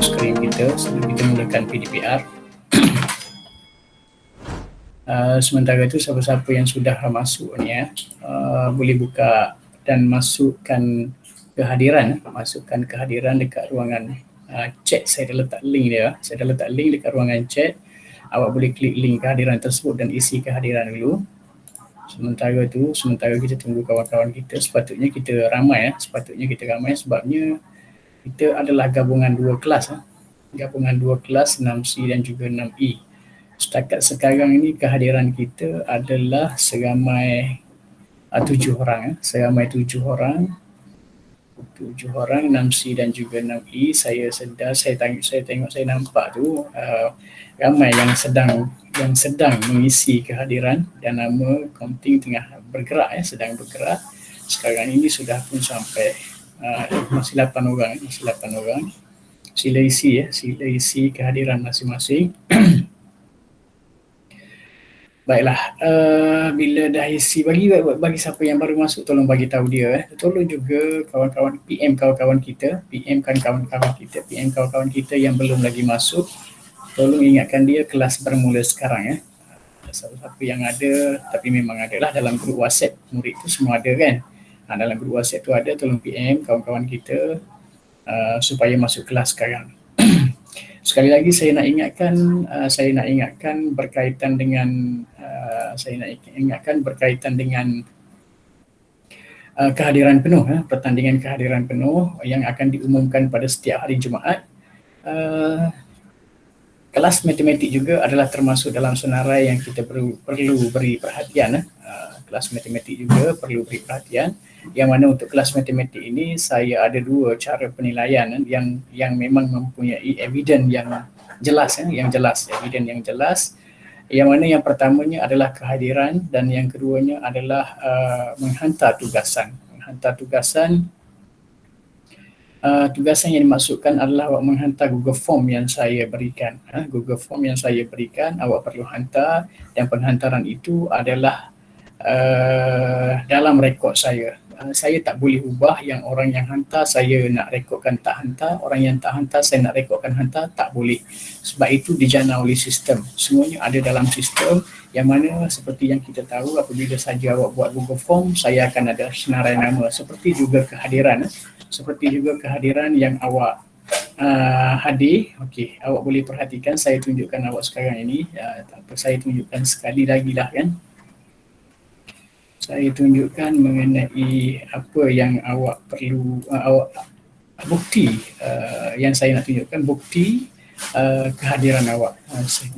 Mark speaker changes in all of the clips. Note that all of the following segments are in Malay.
Speaker 1: tengok skrin kita sebelum kita mulakan PDPR. Sementara itu siapa-siapa yang sudah masuk ni boleh buka dan masukkan kehadiran dekat ruangan chat. Saya dah letak link dekat ruangan chat. Awak boleh klik link kehadiran tersebut dan isi kehadiran dulu. Sementara kita tunggu kawan-kawan kita. Sepatutnya kita ramai sebabnya kita adalah gabungan dua kelas 6C dan juga 6E. Setakat sekarang ini kehadiran kita adalah seramai 7 orang. 6C dan juga 6E. Saya nampak tu ramai yang sedang mengisi kehadiran dan nama counting tengah bergerak sedang bergerak. Sekarang ini sudah pun sampai masih 8 orang. Sila isi kehadiran masing-masing. Baiklah, bila dah isi, bagi siapa yang baru masuk tolong bagi tahu dia. Tolong juga PM kawan-kawan kita yang belum lagi masuk. Tolong ingatkan dia kelas bermula sekarang Siapa yang ada, tapi memang ada lah dalam grup WhatsApp murid tu semua ada kan. Dalam grup WhatsApp tu ada, tolong PM kawan-kawan kita supaya masuk kelas sekarang. Sekali lagi saya nak ingatkan berkaitan dengan kehadiran penuh, pertandingan kehadiran penuh yang akan diumumkan pada setiap hari Jumaat. Kelas matematik juga adalah termasuk dalam senarai yang kita perlu beri perhatian. Kelas matematik juga perlu beri perhatian, yang mana untuk kelas matematik ini saya ada dua cara penilaian yang memang mempunyai evidence yang jelas, yang mana yang pertamanya adalah kehadiran dan yang keduanya adalah menghantar tugasan. Tugasan yang dimaksudkan adalah awak menghantar Google Form yang saya berikan. Awak perlu hantar, dan penghantaran itu adalah dalam rekod saya. Saya tak boleh ubah yang orang yang hantar saya nak rekodkan tak hantar, orang yang tak hantar saya nak rekodkan hantar, tak boleh. Sebab itu dijana oleh sistem. Semuanya ada dalam sistem, yang mana seperti yang kita tahu, apabila saja awak buat Google Form, saya akan ada senarai nama. Seperti juga kehadiran yang awak hadir. Okey, awak boleh perhatikan, saya tunjukkan awak sekarang ini. Saya tunjukkan sekali lagi lah kan. Saya tunjukkan mengenai apa yang awak perlu, bukti yang saya nak tunjukkan, bukti kehadiran awak.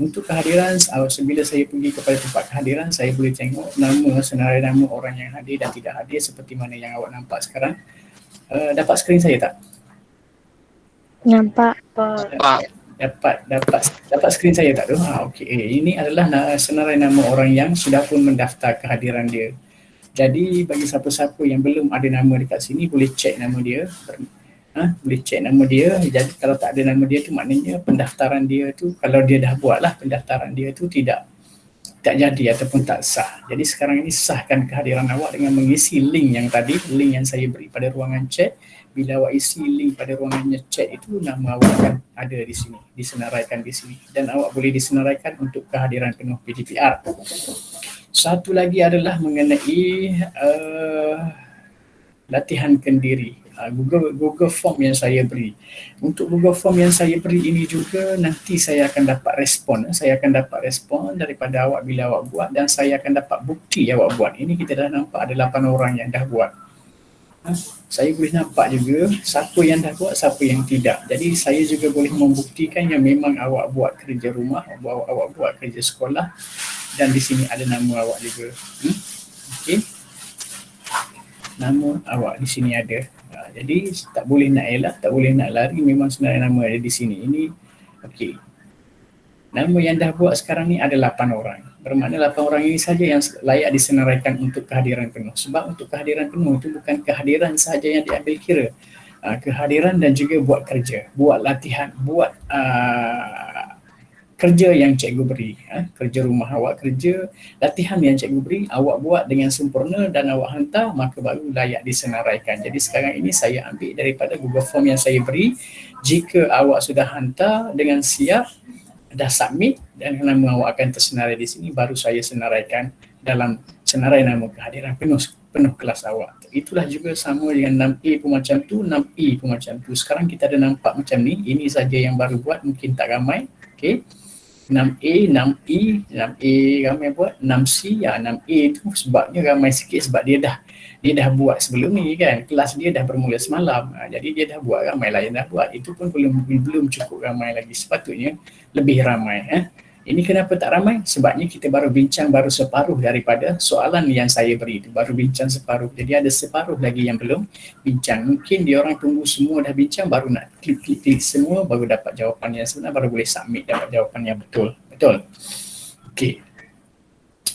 Speaker 1: Untuk kehadiran, bila saya pergi kepada tempat kehadiran, saya boleh tengok senarai nama orang yang hadir dan tidak hadir seperti mana yang awak nampak sekarang. Dapat skrin saya tak?
Speaker 2: Nampak.
Speaker 1: Dapat skrin saya tak tu? Okey. Ini adalah senarai nama orang yang sudah pun mendaftar kehadiran dia. Jadi bagi siapa-siapa yang belum ada nama dekat sini, boleh cek nama dia. Jadi kalau tak ada nama dia tu, maknanya pendaftaran dia tu, kalau dia dah buatlah pendaftaran dia tu tidak jadi ataupun tak sah. Jadi sekarang ini sahkan kehadiran awak dengan mengisi link yang tadi, link yang saya beri pada ruangan chat. Bila awak isi link pada ruangannya chat itu, nama awak akan ada di sini, disenaraikan di sini, dan awak boleh disenaraikan untuk kehadiran penuh PDPR. Satu lagi adalah mengenai latihan kendiri, Google Form yang saya beri. Untuk Google Form yang saya beri ini juga nanti saya akan dapat respon daripada awak bila awak buat, dan saya akan dapat bukti awak buat. Ini kita dah nampak ada 8 orang yang dah buat. Saya boleh nampak juga siapa yang dah buat, siapa yang tidak. Jadi saya juga boleh membuktikan yang memang awak buat kerja rumah, awak buat kerja sekolah, dan di sini ada nama awak juga. Okey. Nama awak di sini ada. Jadi tak boleh nak elak, tak boleh nak lari, memang sebenarnya nama ada di sini. Ini okey. Nama yang dah buat sekarang ni ada 8 orang. Bermakna 8 orang ini saja yang layak disenaraikan untuk kehadiran penuh. Sebab untuk kehadiran penuh itu bukan kehadiran saja yang diambil kira. Kehadiran dan juga buat kerja, buat latihan, buat kerja yang cikgu beri, kerja rumah awak kerja, latihan yang cikgu beri, awak buat dengan sempurna dan awak hantar, maka baru layak disenaraikan. Jadi sekarang ini saya ambil daripada Google Form yang saya beri. Jika awak sudah hantar dengan siap, dah submit dan nama awak akan tersenarai di sini, baru saya senaraikan dalam senarai nama kehadiran penuh kelas awak. Itulah juga sama dengan 6A pun macam tu, 6E pun macam tu. Sekarang kita ada nampak macam ni, ini saja yang baru buat, mungkin tak ramai. Okey. 6A, 6E, 6A ramai buat, 6C, 6A tu sebabnya ramai sikit sebab dia dah buat sebelum ni kan, kelas dia dah bermula semalam, jadi dia dah buat, ramai lah yang dah buat, itu pun belum cukup ramai lagi, sepatutnya lebih ramai. Ini kenapa tak ramai? Sebabnya kita baru bincang baru separuh daripada soalan yang saya beri, baru bincang separuh, jadi ada separuh lagi yang belum bincang. Mungkin dia orang tunggu semua dah bincang, baru nak klik semua, baru dapat jawapan yang sebenar, baru boleh submit dapat jawapan yang betul. Okey,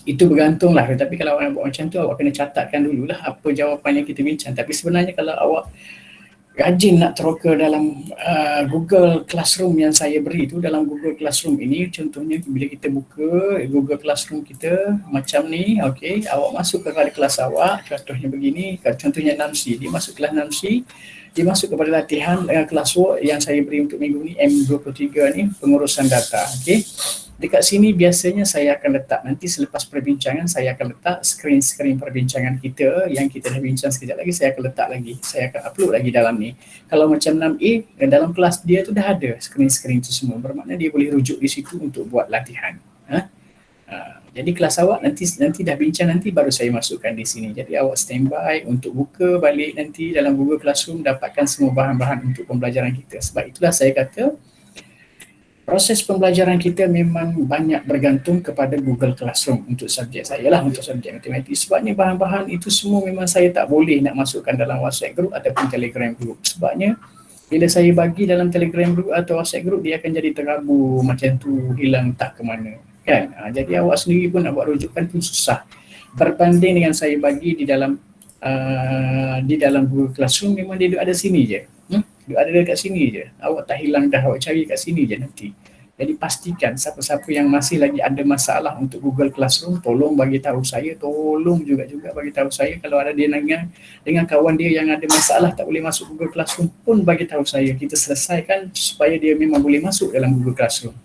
Speaker 1: itu bergantunglah, tetapi kalau awak nak buat macam tu, awak kena catatkan dululah apa jawapan yang kita bincang. Tapi sebenarnya kalau awak rajin nak teroka dalam Google Classroom yang saya beri tu, dalam Google Classroom ini, contohnya bila kita buka Google Classroom kita macam ni, okey, awak masuk kepada kelas awak, contohnya begini, contohnya 6C, dia masuk kelas 6C, dia masuk kepada latihan kelas work yang saya beri untuk minggu ni, M23 ni, pengurusan data. Okey, dekat sini biasanya saya akan letak, nanti selepas perbincangan saya akan letak skrin perbincangan kita yang kita dah bincang sekejap lagi, saya akan letak lagi, saya akan upload lagi dalam ni. Kalau macam 6A, dalam kelas dia tu dah ada skrin tu semua, bermakna dia boleh rujuk di situ untuk buat latihan. Jadi kelas awak nanti dah bincang, nanti baru saya masukkan di sini. Jadi awak standby untuk buka balik nanti dalam Google Classroom, dapatkan semua bahan-bahan untuk pembelajaran kita. Sebab itulah saya kata proses pembelajaran kita memang banyak bergantung kepada Google Classroom untuk subjek saya lah, untuk subjek matematik. Sebabnya bahan-bahan itu semua memang saya tak boleh nak masukkan dalam WhatsApp group ataupun Telegram group. Sebabnya bila saya bagi dalam Telegram group atau WhatsApp group, dia akan jadi terabur macam tu, hilang tak ke mana kan. Jadi awak sendiri pun nak buat rujukan pun susah. Berbanding dengan saya bagi di dalam Google Classroom, memang dia ada sini je. Dia ada dekat sini je. Awak tak hilang dah, awak cari kat sini je nanti. Jadi pastikan siapa-siapa yang masih lagi ada masalah untuk Google Classroom, tolong bagi tahu saya, tolong juga bagi tahu saya. Kalau ada dia dengan kawan dia yang ada masalah tak boleh masuk Google Classroom pun bagi tahu saya. Kita selesaikan supaya dia memang boleh masuk dalam Google Classroom.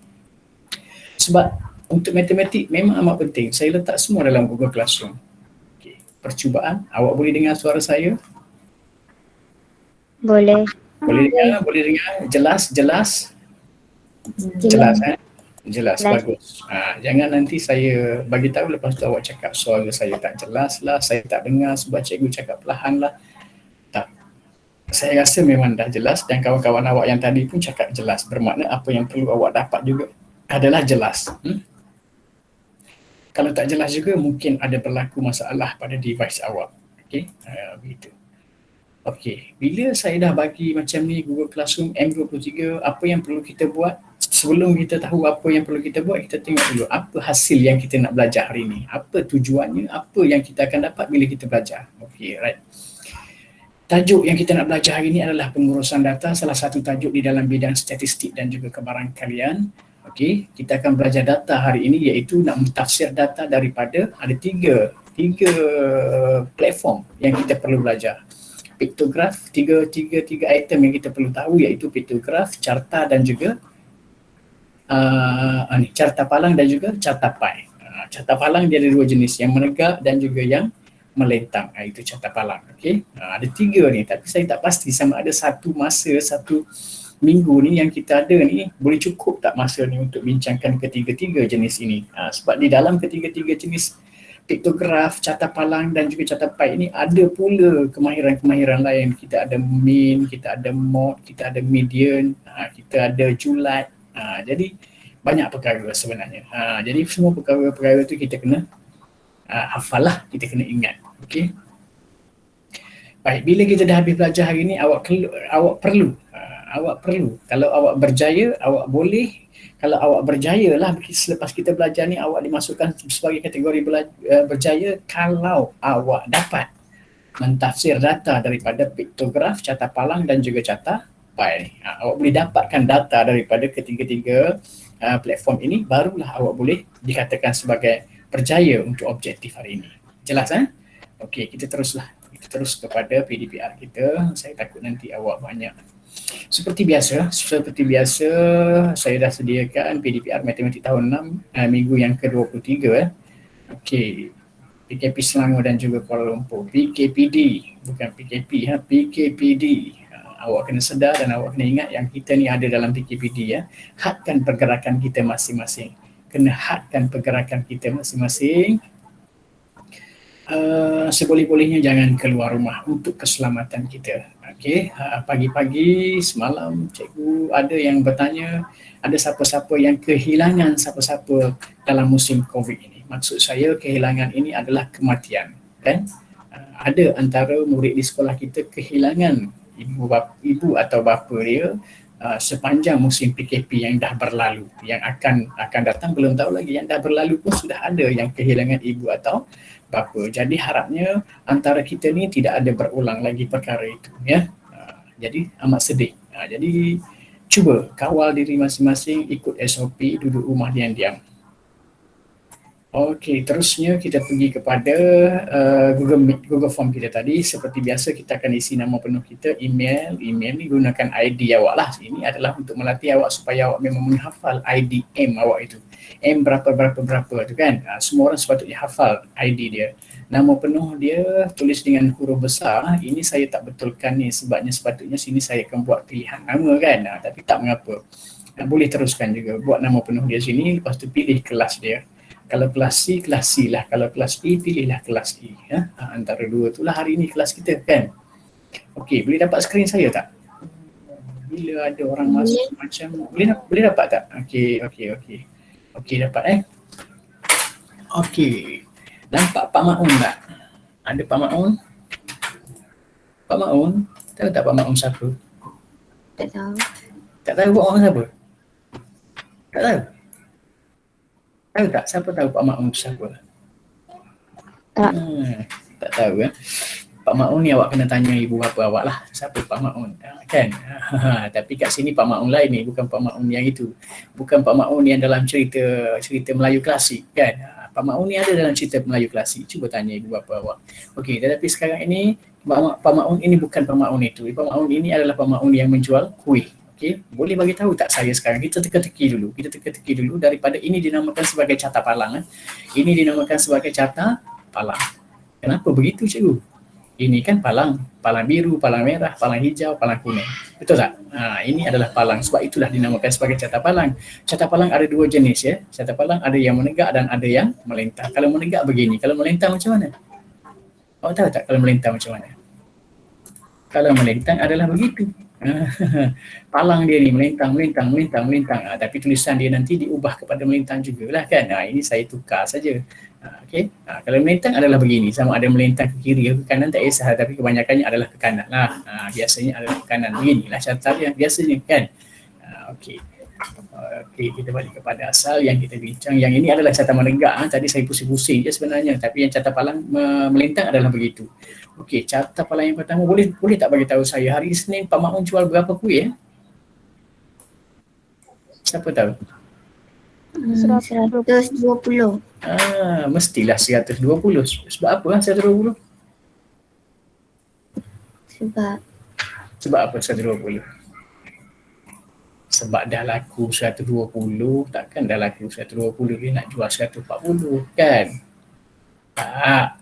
Speaker 1: Sebab untuk matematik memang amat penting. Saya letak semua dalam Google Classroom. Okay. Percubaan, awak boleh dengar suara saya?
Speaker 2: Boleh.
Speaker 1: Boleh dengar? Jelas? Jelas, Jelas, bagus. Jangan nanti saya bagi tahu lepas tu awak cakap suara saya tak jelas lah, saya tak dengar sebab cikgu cakap perlahan lah. Tak. Saya rasa memang dah jelas dan kawan-kawan awak yang tadi pun cakap jelas. Bermakna apa yang perlu awak dapat juga adalah jelas. Kalau tak jelas juga mungkin ada berlaku masalah pada device awak. Okey, begitu. Okey, bila saya dah bagi macam ni Google Classroom M23, apa yang perlu kita buat? Sebelum kita tahu apa yang perlu kita buat, kita tengok dulu apa hasil yang kita nak belajar hari ni. Apa tujuannya, apa yang kita akan dapat bila kita belajar. Okey, right. Tajuk yang kita nak belajar hari ni adalah pengurusan data, salah satu tajuk di dalam bidang statistik dan juga kebarangkalian. Okey, kita akan belajar data hari ini, iaitu nak mentafsir data daripada ada tiga platform yang kita perlu belajar. Piktograf, tiga item yang kita perlu tahu, iaitu piktograf, carta dan juga carta palang dan juga carta pai. Carta palang dia ada dua jenis, yang menegak dan juga yang melentang. Itu carta palang. Okey, ada tiga ni, tapi saya tak pasti sama ada satu minggu ni yang kita ada ni boleh cukup tak masa ni untuk bincangkan ketiga-tiga jenis ini. Sebab di dalam ketiga-tiga jenis piktograf, carta palang dan juga carta pai ini ada pula kemahiran-kemahiran lain. Kita ada mean, kita ada mode, kita ada median, kita ada julat. Jadi banyak perkara sebenarnya. Jadi semua perkara-perkara tu kita kena hafal lah, kita kena ingat. Okey. Baik, bila kita dah habis belajar hari ni, awak perlu kalau awak berjaya, awak boleh. Kalau awak berjaya lah, selepas kita belajar ni, awak dimasukkan sebagai kategori berjaya kalau awak dapat mentafsir data daripada piktograf, carta palang dan juga carta pai. Awak boleh dapatkan data daripada ketiga-tiga platform ini, barulah awak boleh dikatakan sebagai berjaya untuk objektif hari ini. Jelas Okey, kita teruslah. Kita terus kepada PDPR kita. Saya takut nanti awak banyak. Seperti biasa, saya dah sediakan PDPR Matematik tahun 6 minggu yang ke-23. Okey, PKP Selangor dan juga Kuala Lumpur. PKPD, bukan PKP, PKPD. Awak kena sedar dan awak kena ingat yang kita ni ada dalam PKPD Hadkan pergerakan kita masing-masing. Kena hadkan pergerakan kita masing-masing. Seboleh-bolehnya jangan keluar rumah untuk keselamatan kita. Okey, pagi-pagi semalam cikgu ada yang bertanya ada siapa-siapa yang kehilangan siapa-siapa dalam musim COVID ini. Maksud saya kehilangan ini adalah kematian, kan? Ada antara murid di sekolah kita kehilangan ibu atau bapa dia sepanjang musim PKP yang dah berlalu. Yang akan datang belum tahu lagi, yang dah berlalu pun sudah ada yang kehilangan ibu atau bapa. Jadi harapnya antara kita ni tidak ada berulang lagi perkara itu jadi amat sedih. Jadi cuba kawal diri masing-masing, ikut SOP, duduk rumah diam-diam. Okey, terusnya kita pergi kepada Google Form kita tadi. Seperti biasa kita akan isi nama penuh kita, email ni gunakan ID awak lah. Ini adalah untuk melatih awak supaya awak memang menghafal ID M awak itu. M berapa tu kan. Semua orang sepatutnya hafal ID dia. Nama penuh dia tulis dengan huruf besar. Ini saya tak betulkan ni sebabnya sepatutnya sini saya akan buat pilihan nama kan. Tapi tak mengapa. Boleh teruskan juga buat nama penuh dia sini, lepas tu pilih kelas dia. Kalau kelas C lah. Kalau kelas E, pilihlah kelas E. Antara dua tu lah hari ni kelas kita kan. Okey, boleh dapat skrin saya tak? Bila ada orang masuk macam, boleh dapat tak? Okey. Okey, dapat Okey. Nampak Pak Maun tak? Ada Pak Maun? Pak Maun? Tahu tak Pak Maun siapa?
Speaker 2: Tak tahu.
Speaker 1: Tak tahu Pak Maun siapa? Tak tahu? Tahu tak? Siapa tahu Pak Maun siapa?
Speaker 2: Tak.
Speaker 1: Tak tahu Pak Maun ni awak kena tanya ibu bapa awak lah. Siapa Pak Maun? Kan? Tapi kat sini Pak Maun lain ni, bukan Pak Maun yang itu. Bukan Pak Maun yang dalam cerita Melayu klasik kan? Pak Maun ni ada dalam cerita Melayu klasik. Cuba tanya ibu bapa awak. Okey, tetapi sekarang ini Pak Maun ini bukan Pak Maun itu. Pak Maun ini adalah Pak Maun yang menjual kuih. Okay. Boleh bagi tahu tak saya sekarang? Kita teka-teki dulu daripada ini dinamakan sebagai carta palang. Ini dinamakan sebagai carta palang. Kenapa begitu cikgu? Ini kan palang biru, palang merah, palang hijau, palang kuning. Betul tak? Ini adalah palang. Sebab itulah dinamakan sebagai carta palang. Carta palang ada dua jenis Carta palang ada yang menegak dan ada yang melintang. Kalau menegak begini, kalau melintang macam mana? Awak tahu tak kalau melintang macam mana? Kalau melintang adalah begitu. Palang dia ni melintang. Tapi tulisan dia nanti diubah kepada melintang jugalah kan. Ini saya tukar saja. Okey. Kalau melintang adalah begini, sama ada melintang ke kiri ke kanan tak kisah, tapi kebanyakannya adalah ke kanan lah. Biasanya adalah ke kanan. Beginilah carta dia biasanya kan. Okey. Okey, kita balik kepada asal yang kita bincang. Yang ini adalah carta menegak. Tadi saya pusing-pusing je sebenarnya, tapi yang carta palang melintang adalah begitu. Okey, carta palang yang pertama boleh tak bagi tahu saya hari Isnin Pak Maun jual berapa kuih Siapa tahu?
Speaker 2: 120.
Speaker 1: Mestilah 120. Sebab apa 120? Sebab apa 120? Sebab dah laku 120, takkan dah laku 120 dia nak jual 140 kan? Tak.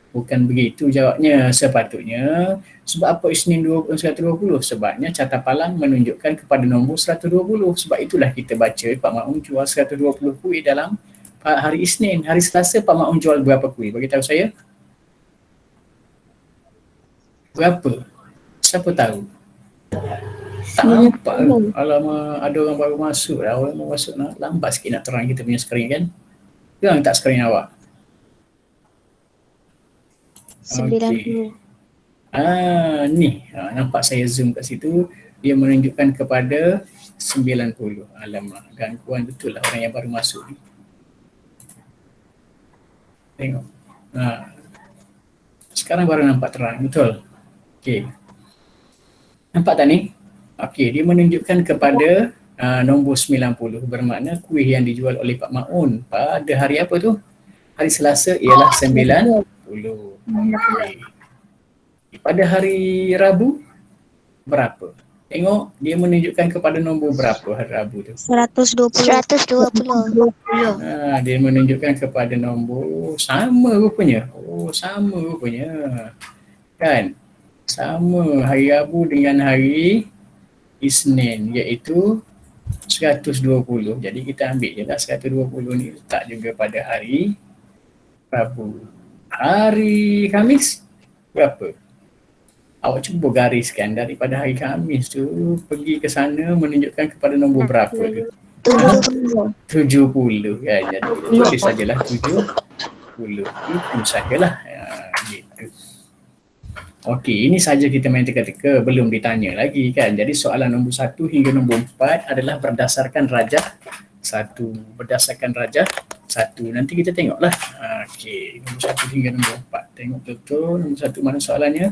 Speaker 1: Bukan begitu jawabnya. Sepatutnya sebab apa Isnin 120? Sebabnya carta palang menunjukkan kepada nombor 120. Sebab itulah kita baca Pak Maun jual 120 kuih dalam hari Isnin. Hari Selasa Pak Maun jual berapa kuih? Bagi tahu saya. Berapa? Siapa tahu? Tak nampak. Alamak, ada orang baru masuk dah. Orang baru masuk lambat sikit nak terang kita punya skrin kan? Jangan tak skrin awak.
Speaker 2: 90.
Speaker 1: Ni nampak saya zoom kat situ, dia menunjukkan kepada 90. Alamak, gangguan betul lah orang yang baru masuk ni. Tengok. Sekarang baru nampak terang, betul. Okey. Nampak tak ni? Okey, dia menunjukkan kepada nombor 90 bermakna kuih yang dijual oleh Pak Maun pada hari apa tu? Hari Selasa ialah 90. Okay. Pada hari Rabu berapa? Tengok dia menunjukkan kepada nombor berapa hari Rabu tu.
Speaker 2: 120.
Speaker 3: 120.
Speaker 1: Dia menunjukkan kepada nombor sama rupanya. Oh, sama rupanya. Kan? Sama hari Rabu dengan hari Isnin iaitu 120. Jadi kita ambil je lah 120 ni letak juga pada hari Rabu. Hari Khamis berapa? Awak cuba gariskan daripada hari Khamis tu pergi ke sana menunjukkan kepada nombor berapa tu? 70 kan. Jadi tulis sajalah 70. Itu sajalah. Gitu. Okey, ini saja kita main teka-teka, belum ditanya lagi kan. Jadi soalan nombor 1 hingga nombor 4 adalah berdasarkan rajah 1. Berdasarkan rajah 1. Nanti kita tengoklah. Okey, nombor 1 hingga nombor 4. Tengok betul nombor 1 mana soalannya.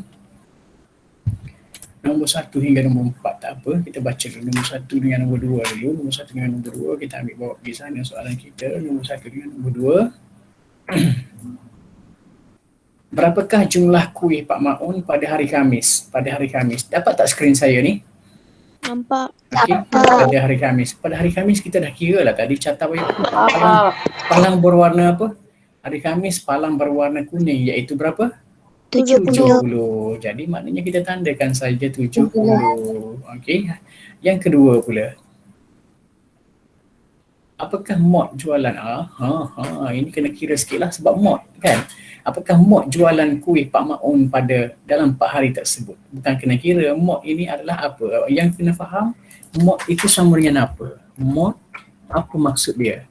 Speaker 1: Nombor 1 hingga nombor 4 tak apa. Kita baca dulu nombor 1 dengan nombor 2 dulu. Nombor 1 dengan nombor 2 kita ambil bawa pergi sana soalan kita. Nombor 1 dengan nombor 2. Berapakah jumlah kuih Pak Maun pada hari Khamis? Pada hari Khamis. Dapat tak skrin saya ni?
Speaker 2: Nampak.
Speaker 1: Okey, pada hari Khamis. Pada hari Khamis kita dah kira lah tadi catat palang berwarna apa? Hari Khamis palang berwarna kuning iaitu berapa? 70. Jadi maknanya kita tandakan saja 70. Okey. Yang kedua pula. Apakah mod jualan? Ini kena kira sikit lah sebab mod kan. Apakah mod jualan kuih Pak Maun pada dalam 4 hari tersebut? Bukan kena kira, mod ini adalah apa? Yang kena faham, mod itu sama dengan apa? Mod, apa maksud dia?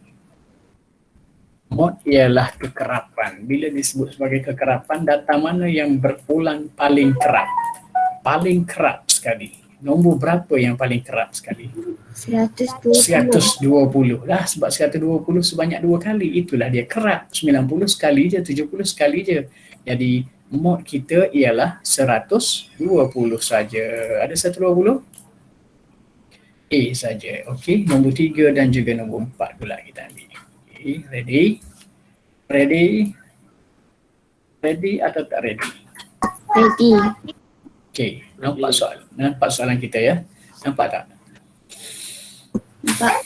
Speaker 1: Mod ialah kekerapan. Bila disebut sebagai kekerapan, data mana yang berulang paling kerap? Paling kerap sekali. Nombor berapa yang paling kerap sekali?
Speaker 2: 120.
Speaker 1: 120 lah, sebab 120 sebanyak 2 kali. Itulah dia kerap. 90 sekali je, 70 sekali je. Jadi mod kita ialah 120 saja. Ada 120? A saja. Okey, nombor 3 dan juga nombor 4 pula kita ambil. Okay, ready? Ready atau tak ready?
Speaker 2: Ready.
Speaker 1: Okay, nampak soalan kita ya? Nampak tak?
Speaker 2: Nampak.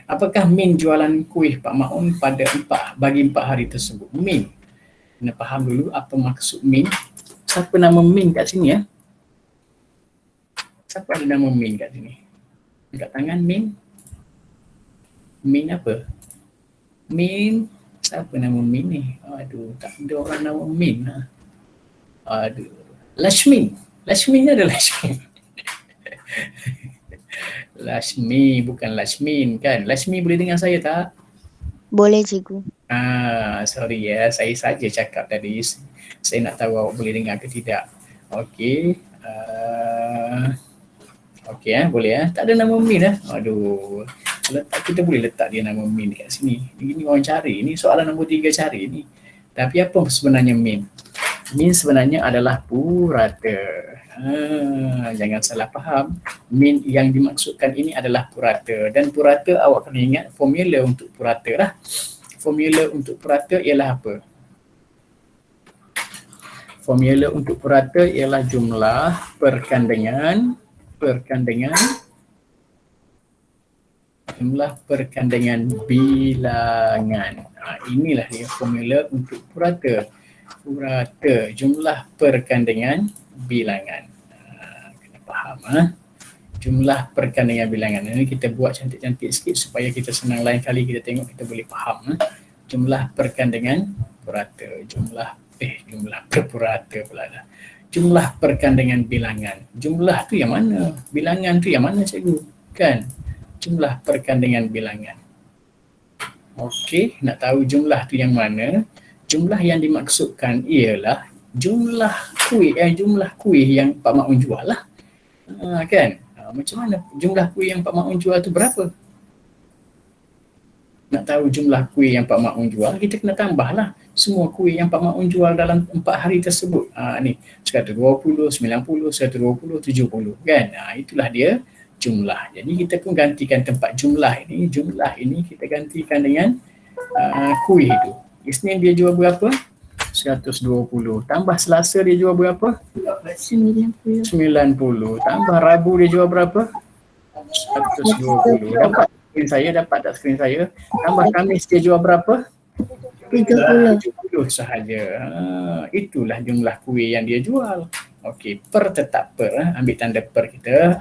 Speaker 1: Apakah min jualan kuih Pak Maun pada bagi 4 hari tersebut? Min. Kena faham dulu apa maksud min. Siapa nama min kat sini ya? Siapa ada nama min kat sini? Dekat tangan min. Min apa? Min. Siapa nama Min ni? Aduh, tak ada orang nama Min lah. Aduh. Lashmi. Lashmi ni ada Lashmi. Lashmi, bukan Lashmin kan? Lashmi boleh dengar saya tak?
Speaker 2: Boleh cikgu.
Speaker 1: Sorry ya. Saya saja cakap tadi. Saya nak tahu awak boleh dengar ke tidak. Okey. Okey boleh tak ada nama Min lah. Aduh. Kita boleh letak dia nama min kat sini. Ini orang cari. Ini soalan nombor 3 cari ni. Tapi apa sebenarnya min? Min sebenarnya adalah purata. Jangan salah faham. Min yang dimaksudkan ini adalah purata. Dan purata awak kena ingat formula untuk purata lah. Formula untuk purata ialah apa? Formula untuk purata ialah jumlah perkandingan bilangan. Inilah dia formula untuk purata. Purata, jumlah perkandingan bilangan. Kena faham jumlah perkandingan bilangan. Ini kita buat cantik-cantik sikit supaya kita senang lain kali kita tengok kita boleh faham. Jumlah perkandingan purata. Jumlah perpurata pula dah. Jumlah perkandingan bilangan. Jumlah tu yang mana? Bilangan tu yang mana cikgu? Kan? Jumlah perkandingan bilangan. Okey, nak tahu jumlah tu yang mana? Jumlah yang dimaksudkan ialah jumlah kuih yang Pak Maun jual lah. Kan? Macam mana jumlah kuih yang Pak Maun jual tu berapa? Nak tahu jumlah kuih yang Pak Maun jual, kita kena tambahlah semua kuih yang Pak Maun jual dalam 4 hari tersebut. Ni 120, 90, 120, 70 kan? Itulah dia jumlah. Jadi kita pun gantikan tempat jumlah ini kita gantikan dengan kuih itu. Isnin dia jual berapa? 120. Tambah Selasa dia jual berapa?
Speaker 2: 90.
Speaker 1: 90. Tambah Rabu dia jual berapa? 120. Dapat tak skrin saya? Tambah Khamis dia jual berapa?
Speaker 2: 30.
Speaker 1: 70 sahaja. Itulah jumlah kuih yang dia jual. Okey, per tetap per. Ambil tanda per kita,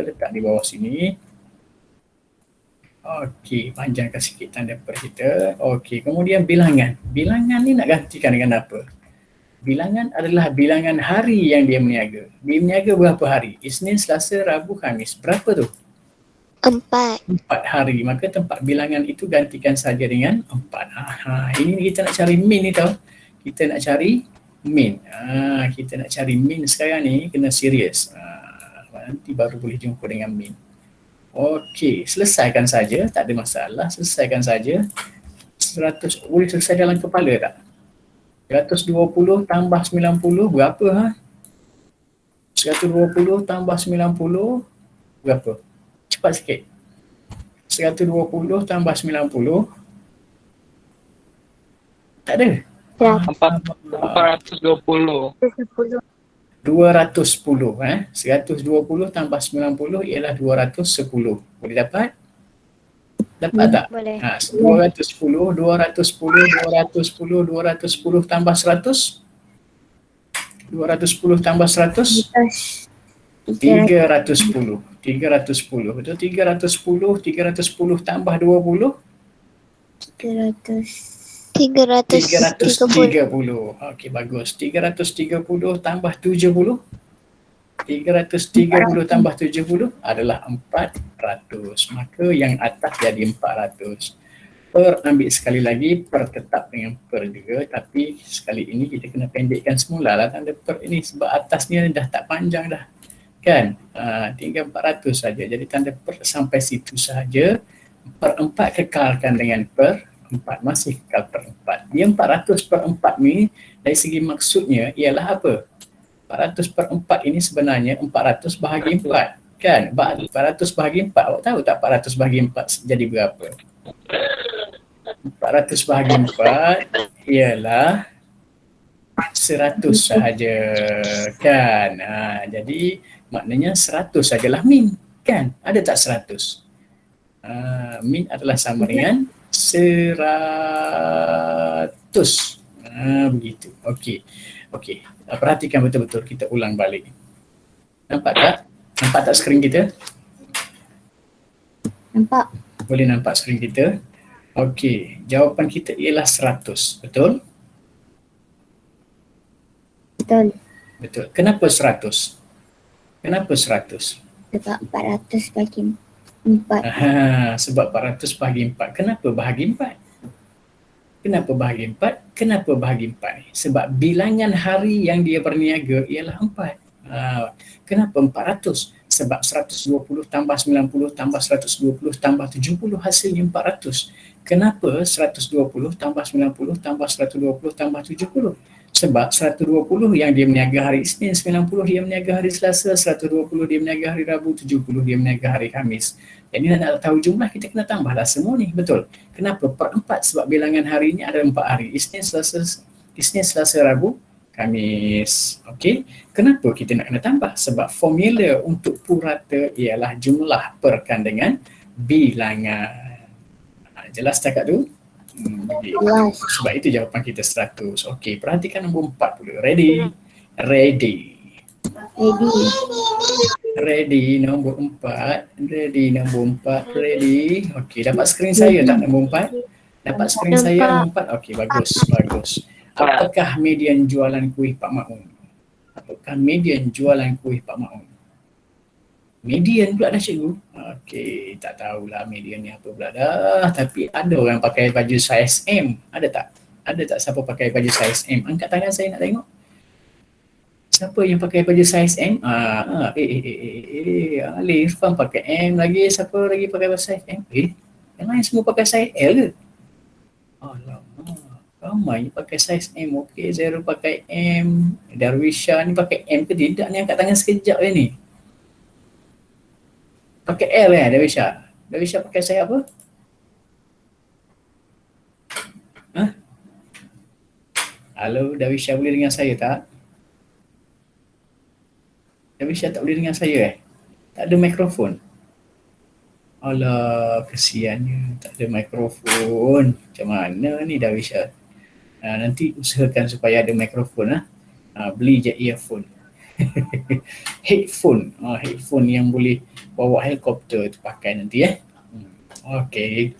Speaker 1: letak di bawah sini. Okey, panjangkan sikit tanda per kita. Okey, kemudian bilangan. Bilangan ni nak gantikan dengan apa? Bilangan adalah bilangan hari yang dia meniaga. Dia meniaga berapa hari? Isnin, Selasa, Rabu, Khamis. Berapa tu?
Speaker 2: 4.
Speaker 1: 4 hari. Maka tempat bilangan itu gantikan saja dengan 4. Ini kita nak cari min ni tau. Kita nak cari min sekarang ni kena serius. Nanti baru boleh jumpa dengan min. Okey, selesaikan saja, tak ada masalah. Selesaikan saja. 100 boleh selesai dalam kepala tak? 120 tambah 90 berapa 120 tambah 90 berapa? Cepat sikit. 120 tambah 90 tak ada.
Speaker 3: 420.
Speaker 1: 210 120 tambah 90 ialah 210. Boleh dapat? Dapat tak?
Speaker 2: Boleh.
Speaker 1: 210 tambah 100. 210 tambah 100 310. 310. Betul? 310 tambah 20 330. Okey, bagus. 330 tambah 70 330 tambah 70 adalah 400. Maka yang atas jadi 400. Per ambil sekali lagi, per tetap dengan per juga. Tapi sekali ini kita kena pendekkan semula lah tanda per ini sebab atasnya dah tak panjang dah. Kan? Tinggal 400 saja. Jadi tanda per sampai situ saja. Per 4 kekalkan dengan per 4. Masih kekal per 4. Dia 400 per 4 ni dari segi maksudnya ialah apa? 400 per 4 ini sebenarnya 400 bahagi 4. Kan? 400 bahagi 4. Awak tahu tak 400 bahagi 4 jadi berapa? 400 bahagi 4 ialah 100 sahaja. Kan? Jadi maknanya 100 sajalah min. Kan? Ada tak 100? Min adalah sama dengan 100. Begitu. Okey. Perhatikan betul-betul, kita ulang balik. Nampak tak? Nampak tak skrin kita?
Speaker 2: Nampak.
Speaker 1: Boleh nampak skrin kita? Okey, jawapan kita ialah 100. Betul? Betul. Kenapa 100? Kenapa 100?
Speaker 2: Sebab 400 bagi 4.
Speaker 1: Sebab 400 bahagi 4. Kenapa bahagi 4? Kenapa bahagi 4 ni? Sebab bilangan hari yang dia berniaga ialah 4. Kenapa 400? Sebab 120 tambah 90 tambah 120 tambah 70 hasilnya 400. Kenapa 120 tambah 90 tambah 120 tambah 70? Sebab 120 yang dia meniaga hari Isnin, 90 dia meniaga hari Selasa, 120 dia meniaga hari Rabu, 70 dia meniaga hari Khamis. Jadi nak tahu jumlah kita kena tambahlah semua ni, betul? Kenapa? Per 4 sebab bilangan hari ni ada 4 hari. Isnin, Selasa, Rabu, Khamis. Okey. Kenapa kita nak kena tambah? Sebab formula untuk purata ialah jumlah perkan dengan bilangan. Jelas cakap tu? Sebab itu jawapan kita 100. Okey, perhatikan nombor 4 pula. Ready nombor 4. Ready. Okey, dapat skrin saya tak nombor 4? Dapat skrin saya nombor 4? Okey, bagus. Apakah median jualan kuih Pak Maun? Median pula dah cikgu? Okey, tak tahulah median ni apa pula dah. Tapi ada orang pakai baju saiz M. Ada tak? Ada tak siapa pakai baju saiz M? Angkat tangan saya nak tengok. Siapa yang pakai baju saiz M? Ali Irfan pakai M lagi. Siapa lagi pakai baju saiz M? Yang lain semua pakai saiz L ke? Alamak, ramai pakai saiz M. Okey, Zero pakai M. Darwisha ni pakai M ke tidak ni? Angkat tangan sekejap ni. Pakai L Dawisha. Dawisha pakai saya apa? Hah? Halo, Dawisha boleh dengar saya tak? Dawisha tak boleh dengar saya Tak ada mikrofon. Alah, kesiannya tak ada mikrofon. Macam mana ni Dawisha? Nanti usahakan supaya ada mikrofon beli je earphone. Headphone yang boleh bawa helikopter tu pakai nanti Okey.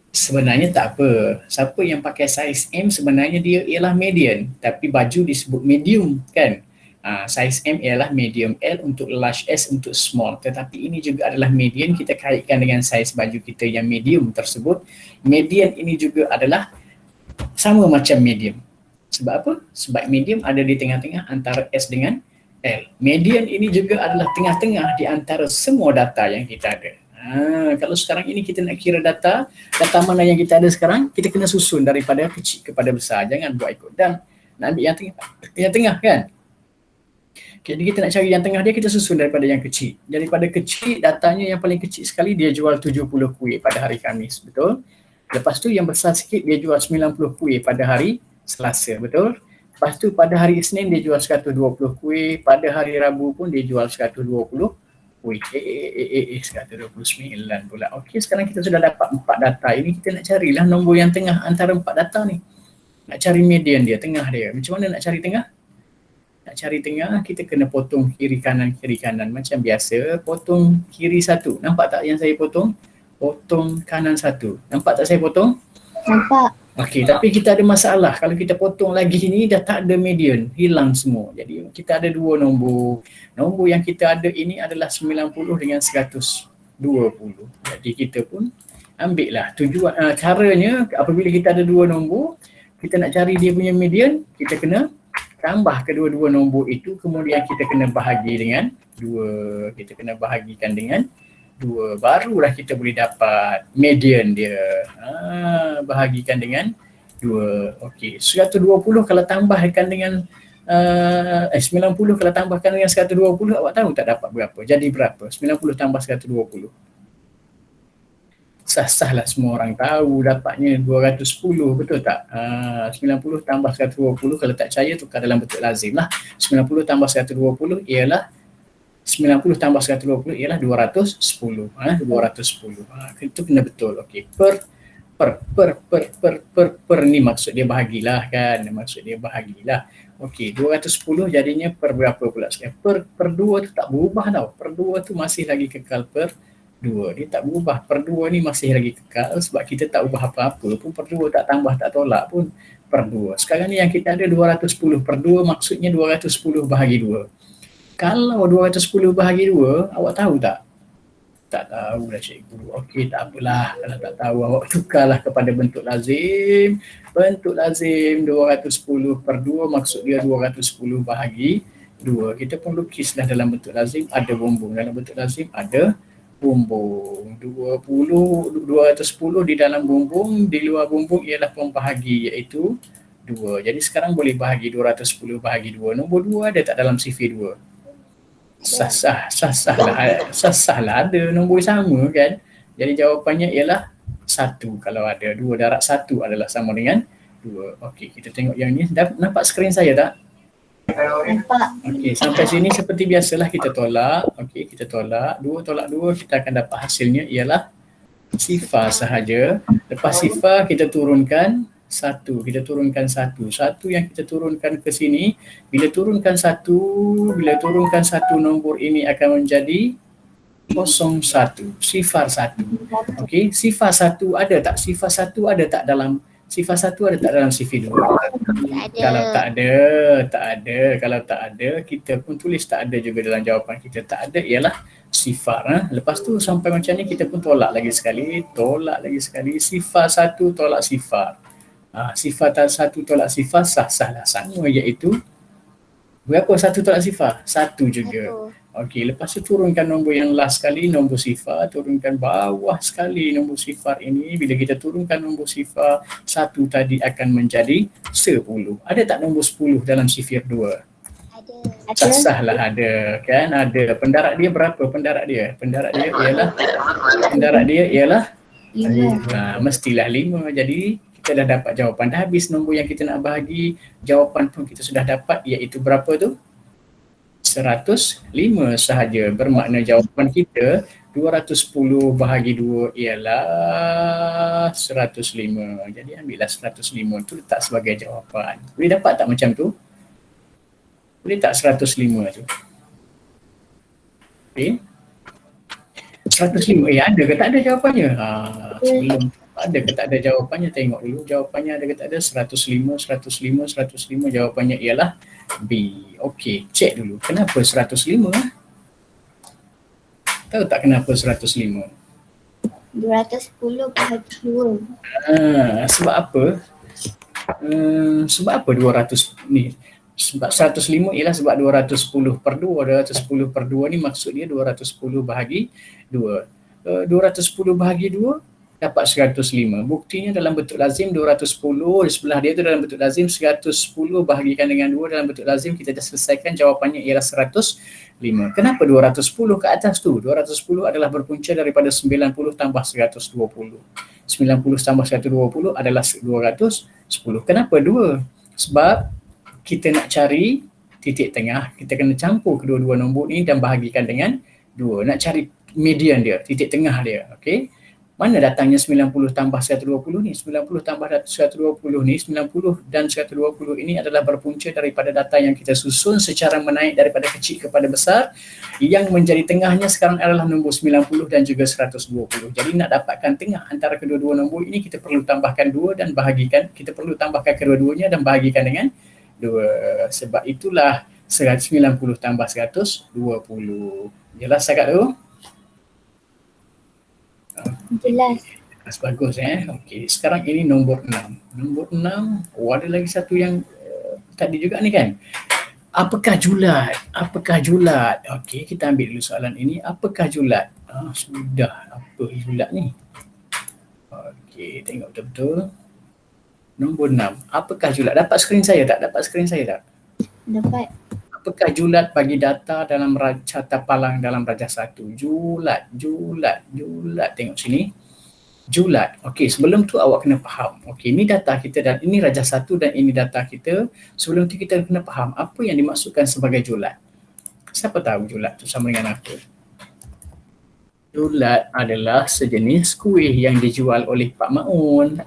Speaker 1: Sebenarnya tak apa. Siapa yang pakai saiz M sebenarnya dia ialah medium, tapi baju disebut medium kan. Saiz M ialah medium, L untuk large, S untuk small. Tetapi ini juga adalah medium, kita kaitkan dengan saiz baju kita yang medium tersebut. Medium ini juga adalah sama macam medium. Sebab apa? Sebab medium ada di tengah-tengah antara S dengan L. Median ini juga adalah tengah-tengah di antara semua data yang kita ada. Kalau sekarang ini kita nak kira data mana yang kita ada sekarang, kita kena susun daripada kecil kepada besar. Jangan buat ikut. Dan nak ambil yang tengah kan? Jadi kita nak cari yang tengah dia, kita susun daripada yang kecil. Daripada kecil, datanya yang paling kecil sekali dia jual 70 kuih pada hari Khamis, betul? Lepas tu yang besar sikit dia jual 90 kuih pada hari Selasa, betul? Lepas tu pada hari Isnin dia jual 120 kuih, pada hari Rabu pun dia jual 120 kuih. 129 pula. Okey, sekarang kita sudah dapat 4 data. Ini kita nak carilah nombor yang tengah antara 4 data ni. Nak cari median dia, tengah dia. Macam mana nak cari tengah? Nak cari tengah, kita kena potong kiri kanan. Macam biasa, potong kiri satu. Nampak tak yang saya potong? Potong kanan satu. Nampak tak saya potong?
Speaker 2: Nampak.
Speaker 1: Okey, tapi kita ada masalah. Kalau kita potong lagi ni dah tak ada median, hilang semua. Jadi kita ada dua nombor. Nombor yang kita ada ini adalah 90 dengan 120. Jadi kita pun ambil lah tujuan caranya apabila kita ada dua nombor, kita nak cari dia punya median, kita kena tambah kedua-dua nombor itu, kemudian kita kena bahagi dengan 2. Kita kena bahagikan dengan 2, barulah kita boleh dapat median dia. Bahagikan dengan 2. Okey, 120 kalau tambahkan dengan 90 kalau tambahkan dengan 120, awak tahu tak dapat berapa? Jadi berapa? 90 tambah 120. Sah-sah lah, semua orang tahu dapatnya 210, betul tak? 90 tambah 120, kalau tak percaya tukar dalam bentuk lazim lah. 90 tambah 120 ialah 90 tambah 120 ialah 210. 210. Itu kena betul. Okey. Per ni maksud dia bahagilah kan. Maksud dia bahagilah. Okey, 210 jadinya per berapa pula sekian? Per 2 tu tak berubah tau. Per 2 tu masih lagi kekal per 2. Dia tak berubah. Per 2 ni masih lagi kekal sebab kita tak ubah apa-apa pun. Per 2 tak tambah tak tolak pun per 2. Sekarang ni yang kita ada 210 per 2 maksudnya 210 bahagi 2. Kalau 210 bahagi 2, awak tahu tak? Tak tahu lah cikgu. Okey, tak apalah. Kalau tak tahu, awak tukarlah kepada bentuk lazim. Bentuk lazim 210 per 2 maksud dia 210 bahagi 2. Kita pun lukislah dalam bentuk lazim ada bumbung. Dalam bentuk lazim ada bumbung. 210 di dalam bumbung, di luar bumbung ialah pembahagi iaitu 2. Jadi sekarang boleh bahagi 210 bahagi 2. Nombor 2 ada tak dalam sifir 2? Sah-sah lah ada nombor sama kan. Jadi jawapannya ialah 1 kalau ada. 2 darab 1 adalah sama dengan 2. Okey, kita tengok yang ni. Nampak skrin saya tak?
Speaker 2: Nampak.
Speaker 1: Okey, sampai sini seperti biasalah kita tolak. Okey, kita tolak. 2 tolak 2, kita akan dapat hasilnya ialah sifar sahaja. Lepas sifar kita turunkan 1, kita turunkan 1 yang kita turunkan ke sini, bila turunkan 1 nombor ini akan menjadi 01, sifar 1. Okey, sifar 1 ada tak? Sifar 1 ada tak dalam sifir 2? Kalau tak ada. Kalau tak ada, kita pun tulis tak ada juga dalam jawapan kita. Tak ada ialah sifar. Lepas tu sampai macam ni kita pun tolak lagi sekali. Sifar 1 tolak sifar. Sifar 1 tolak sifar sah-sahlah sama, iaitu berapa 1 tolak sifar? 1 juga. Okey, lepas tu turunkan nombor yang last sekali, nombor sifar, turunkan bawah sekali nombor sifar ini. Bila kita turunkan nombor sifar, 1 tadi akan menjadi 10. Ada tak nombor 10 dalam sifir 2? Sah-sah lah ada kan, ada. Pendarat dia berapa pendarat dia? Pendarat dia ialah mestilah 5. Jadi kita dah dapat jawapan, dah habis nombor yang kita nak bahagi, jawapan pun kita sudah dapat, iaitu berapa tu? 105 sahaja. Bermakna jawapan kita 210 bahagi 2 ialah 105. Jadi ambillah 105 tu letak sebagai jawapan. Boleh dapat tak macam tu? Boleh tak 105 tu? Okay. 105, ada ke tak ada jawapannya? Sebelum ada ke tak ada jawapannya, tengok dulu jawapannya ada ke tak ada. 105, 105, 105, jawapannya ialah B. Okey, cek dulu. Kenapa 105? Tahu tak kenapa 105?
Speaker 2: 210 bahagi 2.
Speaker 1: Sebab apa? Sebab apa 200 ni? Sebab 105 ialah sebab 210 per 2. 210 per 2 ni maksud dia 210 bahagi 2. 210 bahagi 2 dapat 105. Buktinya dalam bentuk lazim 210, di sebelah dia tu dalam bentuk lazim 110 bahagikan dengan 2 dalam bentuk lazim, kita dah selesaikan, jawapannya ialah 105. Kenapa 210 ke atas tu? 210 adalah berpunca daripada 90 tambah 120. 90 tambah 120 adalah 210. Kenapa 2? Sebab kita nak cari titik tengah, kita kena campur kedua-dua nombor ni dan bahagikan dengan 2. Nak cari median dia, titik tengah dia. Okey. Mana datangnya 90 tambah 120 ni? 90 tambah 120 ni, 90 dan 120 ini adalah berpunca daripada data yang kita susun secara menaik daripada kecil kepada besar. Yang menjadi tengahnya sekarang adalah nombor 90 dan juga 120. Jadi nak dapatkan tengah antara kedua-dua nombor ini, kita perlu tambahkan 2 dan bahagikan, kita perlu tambahkan kedua-duanya dan bahagikan dengan 2. Sebab itulah 190 tambah 120. Jelas cakap tu?
Speaker 2: Jelas.
Speaker 1: Bagus Okey, sekarang ini nombor 6. Nombor 6, ada lagi satu yang tadi juga ni kan. Apakah julat? Apakah julat? Okey, kita ambil dulu soalan ini. Apakah julat? Sudah, apa julat ni? Okey, tengok betul-betul. Nombor 6. Apakah julat? Dapat skrin saya tak? Dapat skrin saya tak?
Speaker 2: Dapat.
Speaker 1: Apakah julat bagi data dalam carta palang dalam darjah 1? Julat. Tengok sini. Julat. Okey, sebelum tu awak kena faham. Okey, ini data kita dan ini darjah 1 dan ini data kita. Sebelum tu kita kena faham apa yang dimaksudkan sebagai julat. Siapa tahu julat tu sama dengan apa? Julat adalah sejenis kuih yang dijual oleh Pak Maun.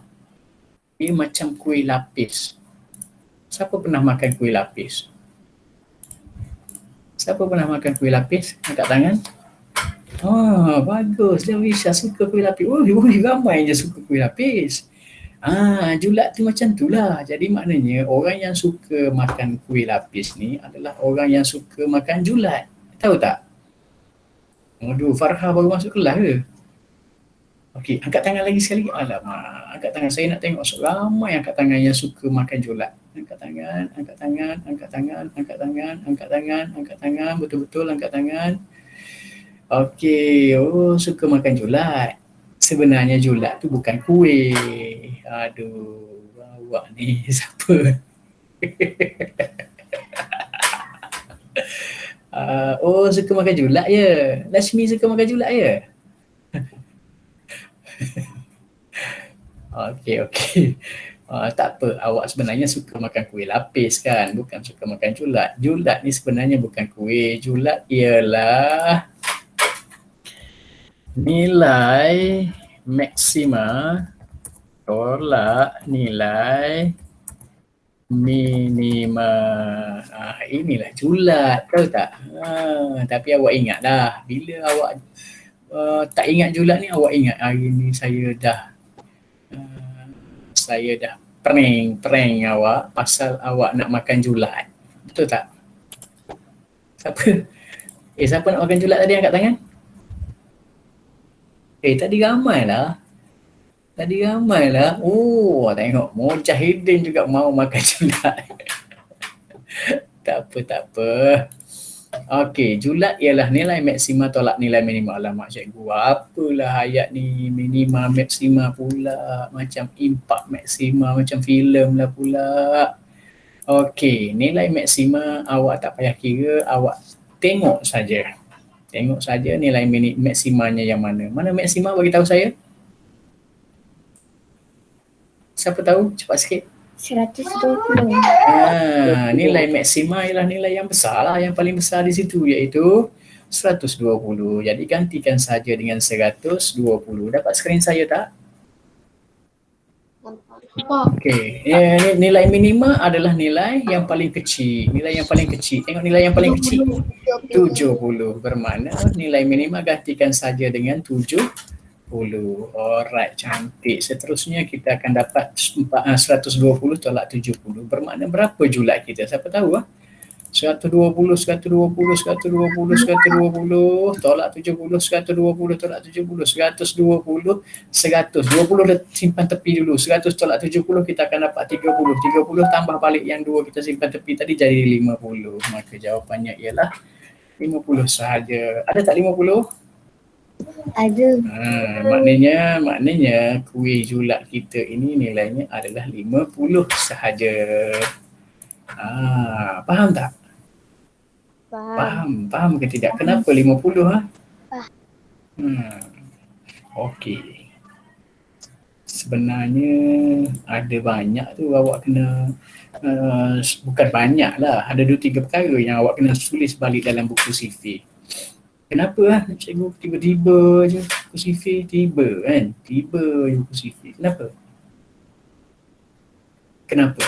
Speaker 1: Dia macam kuih lapis. Siapa pernah makan kuih lapis? Siapa pernah makan kuih lapis? Angkat tangan. Bagus. Dia Wisha suka kuih lapis. Ramai je suka kuih lapis. Julat tu macam tu lah. Jadi maknanya orang yang suka makan kuih lapis ni adalah orang yang suka makan julat. Tahu tak? Farha baru masuk kelas ke? Okey, angkat tangan lagi sekali. Alamak, angkat tangan. Saya nak tengok ramai angkat tangan yang suka makan julat. Angkat tangan. Betul-betul angkat tangan. Okey, suka makan julat. Sebenarnya julat tu bukan kuih. Aduh, awak ni siapa? Suka makan julat je. Lashmi suka makan julat je. Okey. Tak apa, awak sebenarnya suka makan kuih lapis kan, bukan suka makan julat. Julat ni sebenarnya bukan kuih. Julat ialah nilai maksima tolak nilai minima. Inilah julat, tahu tak? Tapi awak ingat dah, bila awak tak ingat julat ni, awak ingat hari ni saya dah prank awak pasal awak nak makan julat. Betul tak? Siapa nak makan julat tadi angkat tangan? Tadi ramai lah. Tengok Mujahidin juga mau makan julat. Tak apa. Okey, julat ialah nilai maksima tolak nilai minima. Alamak cikgu, apalah ayat ni, minima maksima pula, macam impak maksima, macam filem lah pula. Okey, nilai maksima awak tak payah kira, awak tengok saja. Tengok saja nilai maksimanya yang mana. Mana maksima bagi tahu saya? Siapa tahu? Cepat sikit.
Speaker 2: 120.
Speaker 1: Nilai maksima ialah nilai yang besar lah, yang paling besar di situ iaitu 120. Jadi gantikan saja dengan 120. Dapat skrin saya tak? Okey, nilai minima adalah nilai yang paling kecil. Nilai yang paling kecil. Tengok nilai yang paling kecil. 70. Bermakna nilai minima gantikan saja dengan 70. Alright, cantik. Seterusnya kita akan dapat 120 tolak 70. Bermakna berapa julat kita? Siapa tahu ah? 120, 120, 120, 120 tolak 70, 120 tolak 70, 120, 120 simpan tepi dulu, 100 tolak 70 kita akan dapat 30, 30 tambah balik yang 2 kita simpan tepi tadi jadi 50. Maka jawapannya ialah 50 sahaja. Ada tak 50?
Speaker 2: Ada.
Speaker 1: Maknanya kuih julat kita ini nilainya adalah 50 sahaja. Faham tak? Faham ke tidak? Kenapa 50 ha? Okey. Sebenarnya ada banyak tu awak kena bukan banyak lah, ada 2-3 perkara yang awak kena tulis balik dalam buku CV. Kenapa lah cikgu tiba-tiba je buku CV, tiba je buku CV. Kenapa?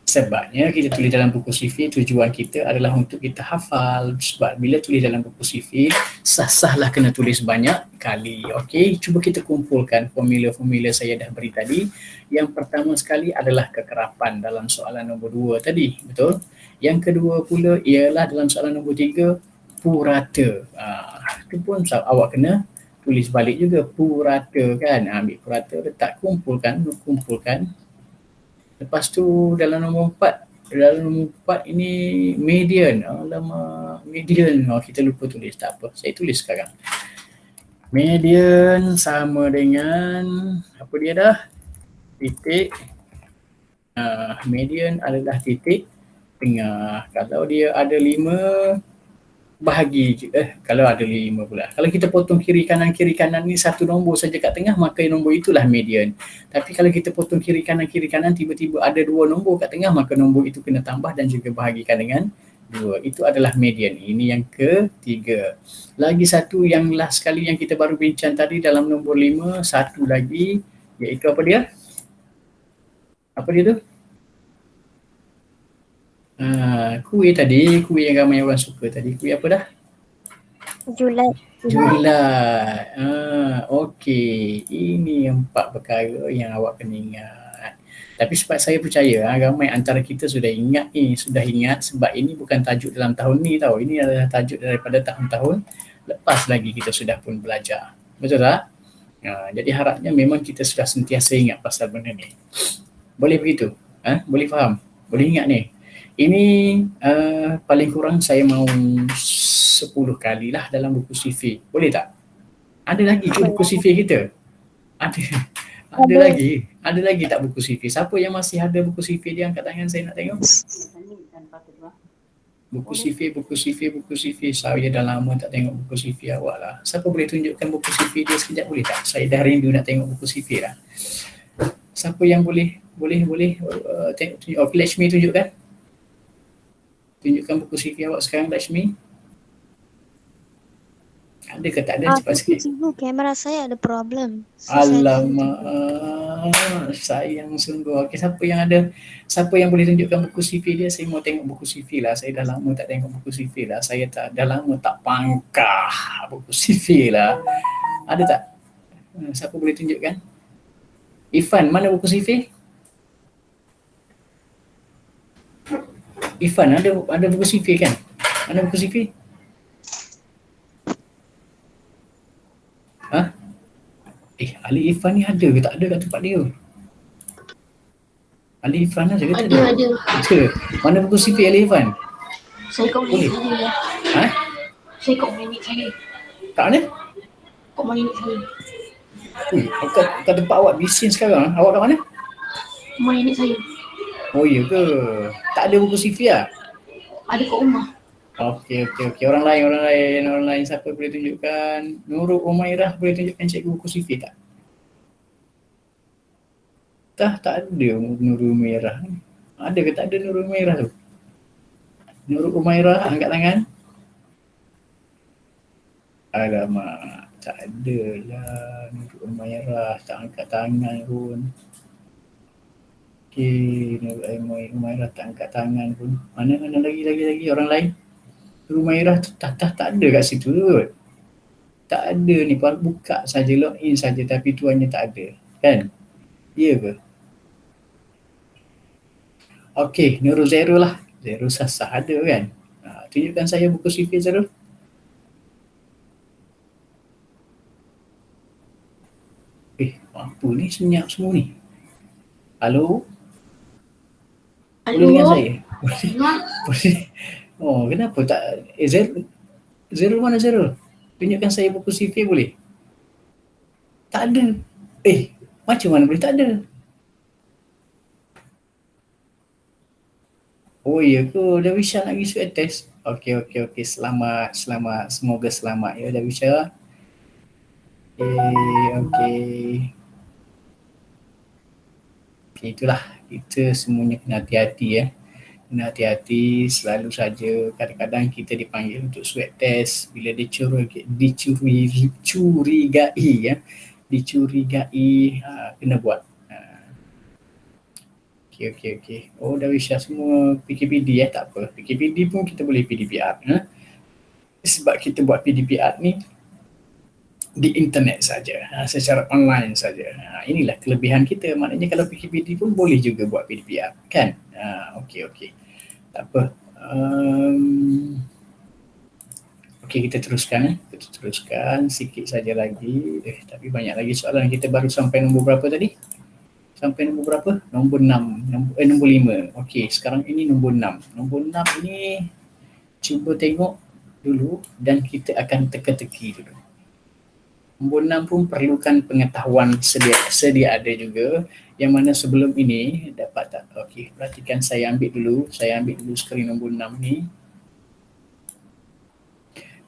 Speaker 1: Sebabnya kita tulis dalam buku CV, tujuan kita adalah untuk kita hafal. Sebab bila tulis dalam buku CV, sah-sahlah kena tulis banyak kali. Okey, cuba kita kumpulkan formula-formula saya dah beri tadi. Yang pertama sekali adalah kekerapan dalam soalan nombor 2 tadi, betul? Yang kedua pula ialah dalam soalan nombor 3, purata. Itu pun awak kena tulis balik juga, purata kan. Ambil purata, letak kumpulkan. Lepas tu dalam nombor 4 ini median. Alamak, median. Kita lupa tulis, tak apa. Saya tulis sekarang. Median sama dengan apa dia dah? Titik. Median adalah titik tengah. Kalau dia ada 5 bahagi kalau ada 5 pula. Kalau kita potong kiri kanan ni satu nombor saja kat tengah, maka nombor itulah median. Tapi kalau kita potong kiri kanan tiba-tiba ada 2 nombor kat tengah, maka nombor itu kena tambah dan juga bahagikan dengan 2. Itu adalah median. Ini yang ketiga. Lagi satu yang last sekali yang kita baru bincang tadi dalam nombor 5, satu lagi iaitu apa dia? Apa dia tu? Kuih tadi, kuih yang ramai orang suka tadi. Kuih apa dah?
Speaker 3: Julat.
Speaker 1: Okey. Ini 4 perkara yang awak kena ingat. Tapi sebab saya percaya ramai antara kita sudah ingat sebab ini bukan tajuk dalam tahun ni tau. Ini adalah tajuk daripada tahun-tahun lepas lagi kita sudah pun belajar. Betul tak? Jadi harapnya memang kita sudah sentiasa ingat pasal benda ni. Boleh begitu? Boleh faham? Boleh ingat ni? Ini paling kurang saya mau 10 kali lah dalam buku CV. Boleh tak? Ada lagi ke buku CV kita? Ada lagi? Ada lagi tak buku CV? Siapa yang masih ada buku CV dia angkat tangan, saya nak tengok. Buku CV. Saya dah lama tak tengok buku CV awak lah. Siapa boleh tunjukkan buku CV dia sekejap, boleh tak? Saya dah rindu nak tengok buku CV lah. Siapa yang boleh tengok, tunjuk. Okay, Lakshmi tunjukkan. Tunjukkan buku CV awak sekarang, Lakshmi. Ada ke tak ada? Cepat sikit.
Speaker 3: Cikgu, kamera saya ada problem.
Speaker 1: Alamak, sayang sungguh. Okay, siapa yang boleh tunjukkan buku CV dia? Saya mau tengok buku CV lah. Saya dah lama tak tengok buku CV lah. Dah lama tak pangkah buku CV lah. Ada tak? Siapa boleh tunjukkan? Ifan, mana buku CV? Ifan, ada buku CV kan? Mana buku CV? Ali Ifan ni ada ke tak ada kat tempat dia? Ali Ifan ada ke tak ada? Ada. Mana buku CV Ali Ifan?
Speaker 4: Saya kat minit saya. Saya kat minit saya.
Speaker 1: Tak ada?
Speaker 4: Kat minit saya.
Speaker 1: Kat tempat awak bising sekarang, awak kat mana?
Speaker 4: Minit saya.
Speaker 1: Oh ya ke? Tak ada buku CV lah?
Speaker 4: Ada kat rumah.
Speaker 1: Okey. Orang lain siapa boleh tunjukkan? Nurul Umairah boleh tunjukkan cikgu buku CV tak? Tak ada Nurul Umairah. Ada ke tak ada Nurul Umairah tu? Nurul Umairah angkat tangan. Alamak, tak ada lah Nurul Umairah, tak angkat tangan pun. Okey, Nurul Umairah tak angkat tangan pun. Mana lagi orang lain? Nurul Umairah tu tak ada kat situ kot. Tak ada ni, buka saja, login saja tapi tuannya tak ada. Kan? Ya ke? Okey, Nurul Zero lah. Zero sah ada kan? Tunjukkan saya buku CV Zero. Apa ni senyap semua ni? Halo? Boleh dengar saya? Boleh. Oh, kenapa tak? Zero mana Zero? Tunjukkan saya buku CV boleh? Tak ada. Macam mana boleh tak ada? Oh ya ke? Dawisha nak pergi swab test? Okey. Selamat. Semoga selamat ya Dawisha. Okey, itulah. Kita semuanya kena hati-hati ya. Kena hati-hati selalu saja. Kadang-kadang kita dipanggil untuk swab test bila dicurigai ya. Kena buat. Okey. Oh, Dawisha semua PKPD ya, tak apa. PKPD pun kita boleh PDPR. Sebab kita buat PDPR ni di internet saja, secara online saja. Inilah kelebihan kita. Maknanya kalau PKPD pun boleh juga buat PDPR, kan? Okey. Tak apa. Okey, kita teruskan. Kita teruskan sikit saja lagi. Tapi banyak lagi soalan. Kita baru sampai nombor berapa tadi? Sampai nombor berapa? Nombor 6. Nombor 5. Okey, sekarang ini nombor 6. Nombor 6 ini cuba tengok dulu dan kita akan teka-teki dulu. Nombor 6 pun perlukan pengetahuan sedia ada juga, yang mana sebelum ini dapat tak? Okey, perhatikan saya ambil dulu skrin nombor 6 ni.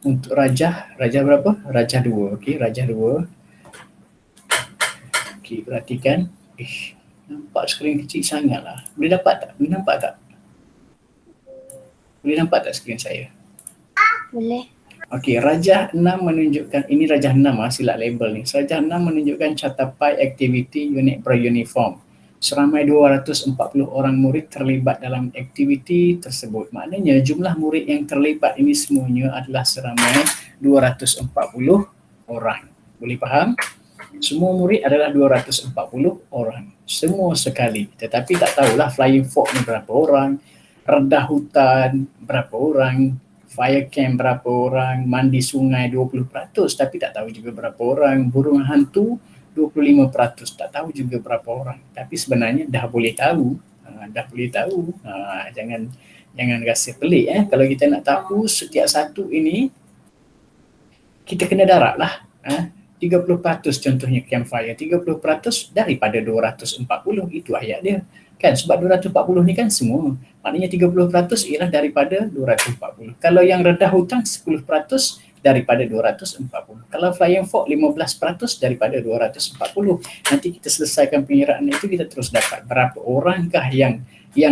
Speaker 1: Untuk rajah berapa? Rajah 2. Okey, rajah 2. Okey, perhatikan. Nampak skrin kecil sangatlah. Boleh nampak tak? Boleh nampak tak skrin saya?
Speaker 2: Boleh.
Speaker 1: Okey, rajah 6 menunjukkan, ini rajah 6 silap label ni. Rajah 6 menunjukkan catatpai aktiviti unit beruniform. Seramai 240 orang murid terlibat dalam aktiviti tersebut. Maknanya jumlah murid yang terlibat ini semuanya adalah seramai 240 orang. Boleh faham? Semua murid adalah 240 orang. Semua sekali. Tetapi tak tahulah flying fox ni berapa orang, redah hutan berapa orang, fire camp berapa orang, mandi sungai 20%, tapi tak tahu juga berapa orang, burung hantu 25%, tak tahu juga berapa orang. Tapi sebenarnya dah boleh tahu. Jangan rasa pelik kalau kita nak tahu setiap satu ini kita kena darab lah. 30% contohnya campfire, 30% daripada 240, itu ayat dia. Kan sebab 240 ni kan semua. Maknanya 30% ialah daripada 240. Kalau yang redah hutang 10% daripada 240. Kalau flying fox 15% daripada 240. Nanti kita selesaikan pengiraan itu, kita terus dapat berapa orangkah yang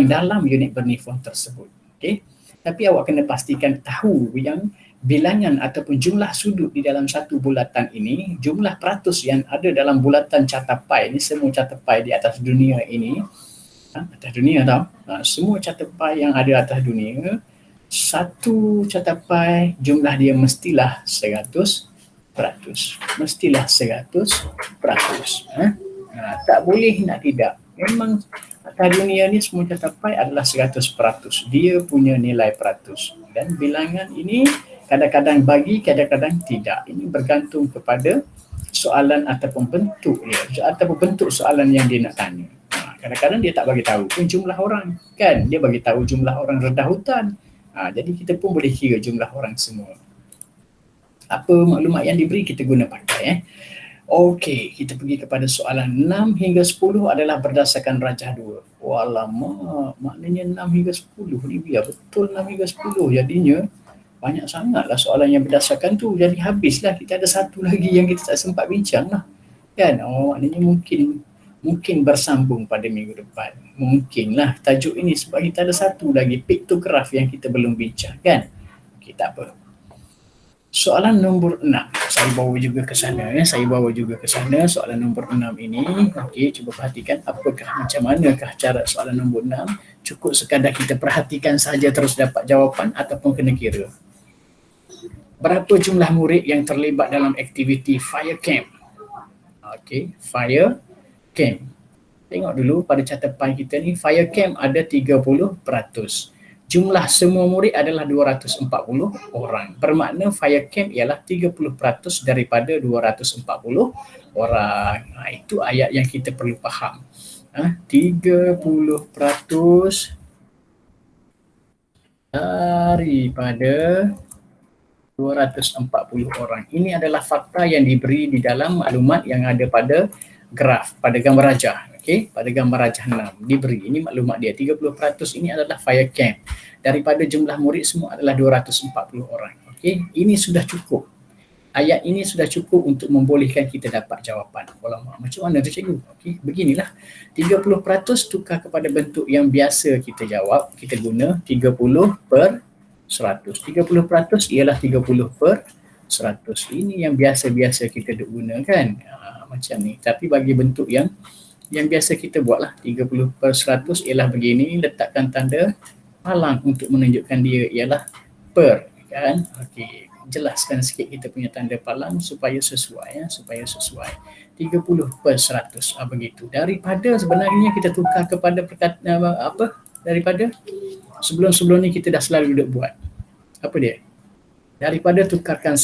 Speaker 1: dalam unit beruniform tersebut. Okey. Tapi awak kena pastikan tahu yang bilangan ataupun jumlah sudut di dalam satu bulatan ini, jumlah peratus yang ada dalam bulatan catatpai ini, semua catatpai di atas dunia ini, atas dunia semua catatpai yang ada atas dunia, satu catatpai jumlah dia mestilah 100%. Mestilah 100%. Tak boleh nak tidak. Memang atas dunia ni semua catatpai adalah 100%. Dia punya nilai peratus. Dan bilangan ini kadang-kadang bagi, kadang-kadang tidak. Ini bergantung kepada soalan ataupun bentuk dia, ataupun bentuk soalan yang dia nak tanya. Kadang-kadang dia tak bagi tahu pun jumlah orang, kan? Dia bagi tahu jumlah orang redah hutan. Jadi kita pun boleh kira jumlah orang semua. Apa maklumat yang diberi kita guna pakai. Okey, kita pergi kepada soalan 6 hingga 10 adalah berdasarkan rajah 2. Walamak, maknanya 6 hingga 10 ni biar betul 6 hingga 10. Jadinya banyak sangatlah soalan yang berdasarkan tu. Jadi habislah, kita ada satu lagi yang kita tak sempat bincang lah. Kan? Maknanya mungkin bersambung pada minggu depan. Mungkinlah tajuk ini sebab kita ada satu lagi piktograf yang kita belum bincang, kan? Okey, tak apa. Soalan nombor 6, saya bawa juga ke sana soalan nombor 6 ini. Okey, cuba perhatikan macam manakah cara soalan nombor 6. Cukup sekadar kita perhatikan saja terus dapat jawapan ataupun kena kira. Berapa jumlah murid yang terlibat dalam aktiviti fire camp? Okey, fire camp. Tengok dulu pada catatan kita ni, fire camp ada 30%. Jumlah semua murid adalah 240 orang. Bermakna fire camp ialah 30% daripada 240 orang. Itu ayat yang kita perlu faham. 30% daripada 240 orang. Ini adalah fakta yang diberi di dalam maklumat yang ada pada graf, pada gambar rajah. Okey, pada gambar rajah 6 diberi ini maklumat dia. 30% ini adalah fire camp. Daripada jumlah murid semua adalah 240 orang. Okey, ini sudah cukup. Ayat ini sudah cukup untuk membolehkan kita dapat jawapan. Macam mana tu cikgu? Okey, beginilah. 30% tukar kepada bentuk yang biasa kita jawab. Kita guna 30/100. 30% ialah 30/100. Ini yang biasa-biasa kita gunakan. Macam ni. Tapi bagi bentuk yang biasa kita buatlah, 30/100 ialah begini, letakkan tanda palang untuk menunjukkan dia ialah per, kan? Okey, jelaskan sikit kita punya tanda palang supaya sesuai, supaya sesuai. 30/100 begitu. Daripada sebenarnya kita tukar kepada daripada sebelum ni kita dah selalu duduk buat. Apa dia? Daripada tukarkan